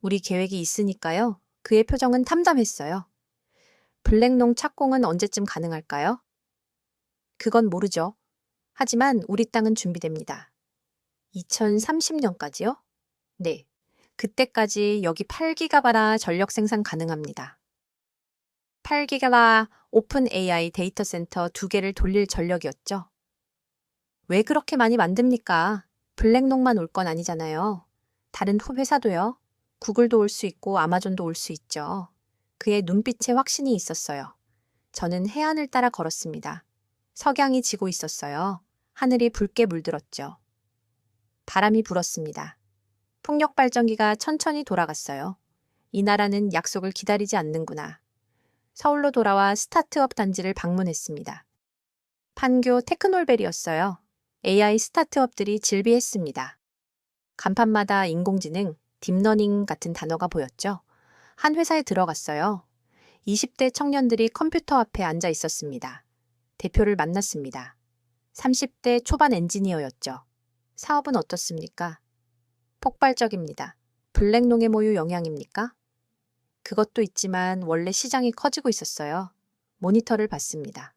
우리 계획이 있으니까요. 그의 표정은 담담했어요. 블랙농 착공은 언제쯤 가능할까요? 그건 모르죠. 하지만 우리 땅은 준비됩니다. 2030년까지요? 네. 그때까지 여기 8기가바라 전력 생산 가능합니다. 8기가바 오픈 AI 데이터 센터 2개를 돌릴 전력이었죠. 왜 그렇게 많이 만듭니까? 블랙농만 올 건 아니잖아요. 다른 회사도요. 구글도 올 수 있고 아마존도 올 수 있죠. 그의 눈빛에 확신이 있었어요. 저는 해안을 따라 걸었습니다. 석양이 지고 있었어요. 하늘이 붉게 물들었죠. 바람이 불었습니다. 풍력 발전기가 천천히 돌아갔어요. 이 나라는 약속을 기다리지 않는구나. 서울로 돌아와 스타트업 단지를 방문했습니다. 판교 테크놀벨이었어요. AI 스타트업들이 질비했습니다. 간판마다 인공지능, 딥러닝 같은 단어가 보였죠. 한 회사에 들어갔어요. 20대 청년들이 컴퓨터 앞에 앉아 있었습니다. 대표를 만났습니다. 30대 초반 엔지니어였죠. 사업은 어떻습니까? 폭발적입니다. 블랙농의 모유 영향입니까? 그것도 있지만 원래 시장이 커지고 있었어요. 모니터를 봤습니다.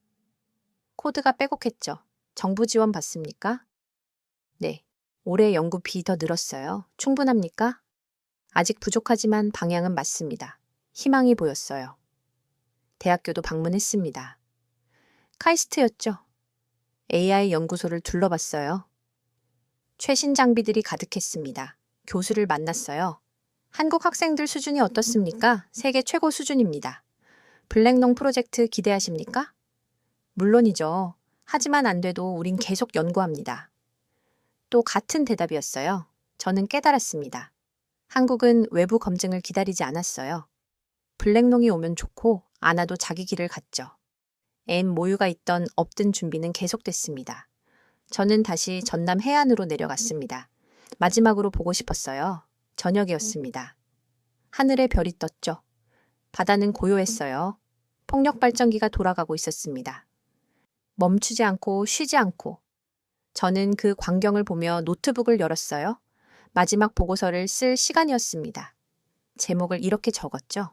코드가 빼곡했죠. 정부 지원 받습니까? 네. 올해 연구비 더 늘었어요. 충분합니까? 아직 부족하지만 방향은 맞습니다. 희망이 보였어요. 대학교도 방문했습니다. 카이스트였죠. AI 연구소를 둘러봤어요. 최신 장비들이 가득했습니다. 교수를 만났어요. 한국 학생들 수준이 어떻습니까? 세계 최고 수준입니다. 블랙농 프로젝트 기대하십니까? 물론이죠. 하지만 안 돼도 우린 계속 연구합니다. 또 같은 대답이었어요. 저는 깨달았습니다. 한국은 외부 검증을 기다리지 않았어요. 블랙농이 오면 좋고 안 와도 자기 길을 갔죠. 모유가 있던 없던 준비는 계속됐습니다. 저는 다시 전남 해안으로 내려갔습니다. 마지막으로 보고 싶었어요. 저녁이었습니다. 하늘에 별이 떴죠. 바다는 고요했어요. 폭력 발전기가 돌아가고 있었습니다. 멈추지 않고 쉬지 않고 저는 그 광경을 보며 노트북을 열었어요. 마지막 보고서를 쓸 시간이었습니다. 제목을 이렇게 적었죠.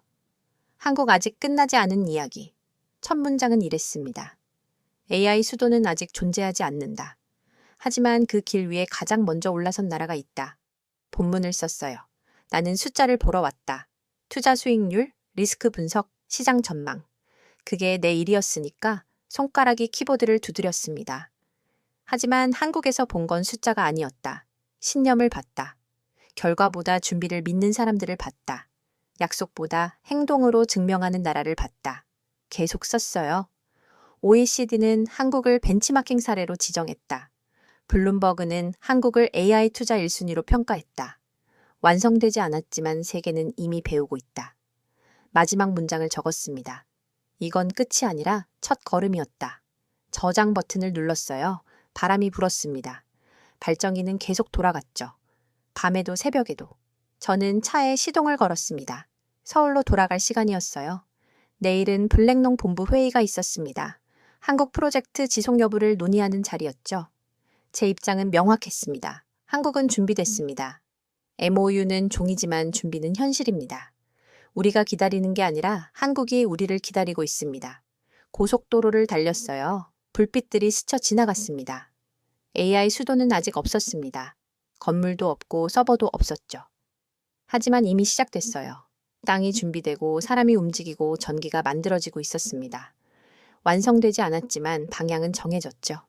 한국 아직 끝나지 않은 이야기. 첫 문장은 이랬습니다. AI 수도는 아직 존재하지 않는다. 하지만 그 길 위에 가장 먼저 올라선 나라가 있다. 본문을 썼어요. 나는 숫자를 보러 왔다. 투자 수익률, 리스크 분석, 시장 전망. 그게 내 일이었으니까 손가락이 키보드를 두드렸습니다. 하지만 한국에서 본 건 숫자가 아니었다. 신념을 봤다. 결과보다 준비를 믿는 사람들을 봤다. 약속보다 행동으로 증명하는 나라를 봤다. 계속 썼어요. OECD는 한국을 벤치마킹 사례로 지정했다. 블룸버그는 한국을 AI 투자 1순위로 평가했다. 완성되지 않았지만 세계는 이미 배우고 있다. 마지막 문장을 적었습니다. 이건 끝이 아니라 첫 걸음이었다. 저장 버튼을 눌렀어요. 바람이 불었습니다. 발전기는 계속 돌아갔죠. 밤에도 새벽에도. 저는 차에 시동을 걸었습니다. 서울로 돌아갈 시간이었어요. 내일은 블랙농 본부 회의가 있었습니다. 한국 프로젝트 지속 여부를 논의하는 자리였죠. 제 입장은 명확했습니다. 한국은 준비됐습니다. MOU는 종이지만 준비는 현실입니다. 우리가 기다리는 게 아니라 한국이 우리를 기다리고 있습니다. 고속도로를 달렸어요. 불빛들이 스쳐 지나갔습니다. AI 수도는 아직 없었습니다. 건물도 없고 서버도 없었죠. 하지만 이미 시작됐어요. 땅이 준비되고 사람이 움직이고 전기가 만들어지고 있었습니다. 완성되지 않았지만 방향은 정해졌죠.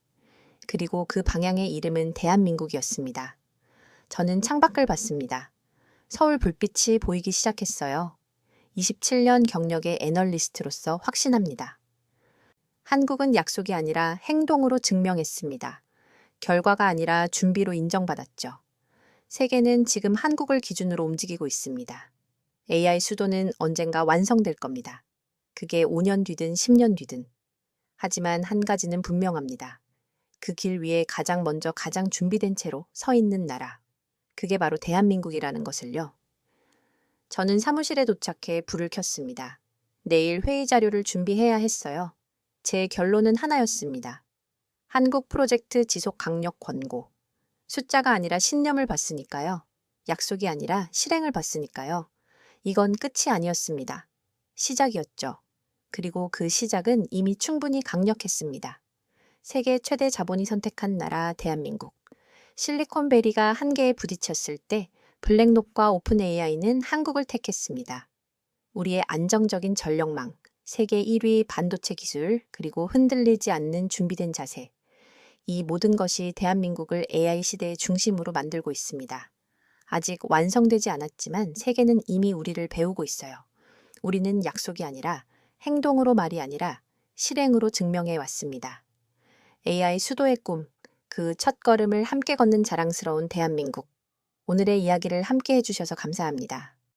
그리고 그 방향의 이름은 대한민국이었습니다. 저는 창밖을 봤습니다. 서울 불빛이 보이기 시작했어요. 27년 경력의 애널리스트로서 확신합니다. 한국은 약속이 아니라 행동으로 증명했습니다. 결과가 아니라 준비로 인정받았죠. 세계는 지금 한국을 기준으로 움직이고 있습니다. AI 수도는 언젠가 완성될 겁니다. 그게 5년 뒤든 10년 뒤든. 하지만 한 가지는 분명합니다. 그 길 위에 가장 먼저 가장 준비된 채로 서 있는 나라. 그게 바로 대한민국이라는 것을요. 저는 사무실에 도착해 불을 켰습니다. 내일 회의 자료를 준비해야 했어요. 제 결론은 하나였습니다. 한국 프로젝트 지속 강력 권고. 숫자가 아니라 신념을 봤으니까요. 약속이 아니라 실행을 봤으니까요. 이건 끝이 아니었습니다. 시작이었죠. 그리고 그 시작은 이미 충분히 강력했습니다. 세계 최대 자본이 선택한 나라 대한민국. 실리콘밸리가 한계에 부딪혔을 때 블랙록과 오픈 AI는 한국을 택했습니다. 우리의 안정적인 전력망, 세계 1위 반도체 기술, 그리고 흔들리지 않는 준비된 자세. 이 모든 것이 대한민국을 AI 시대의 중심으로 만들고 있습니다. 아직 완성되지 않았지만 세계는 이미 우리를 배우고 있어요. 우리는 약속이 아니라 행동으로 말이 아니라 실행으로 증명해 왔습니다. AI 수도의 꿈, 그 첫걸음을 함께 걷는 자랑스러운 대한민국. 오늘의 이야기를 함께 해주셔서 감사합니다.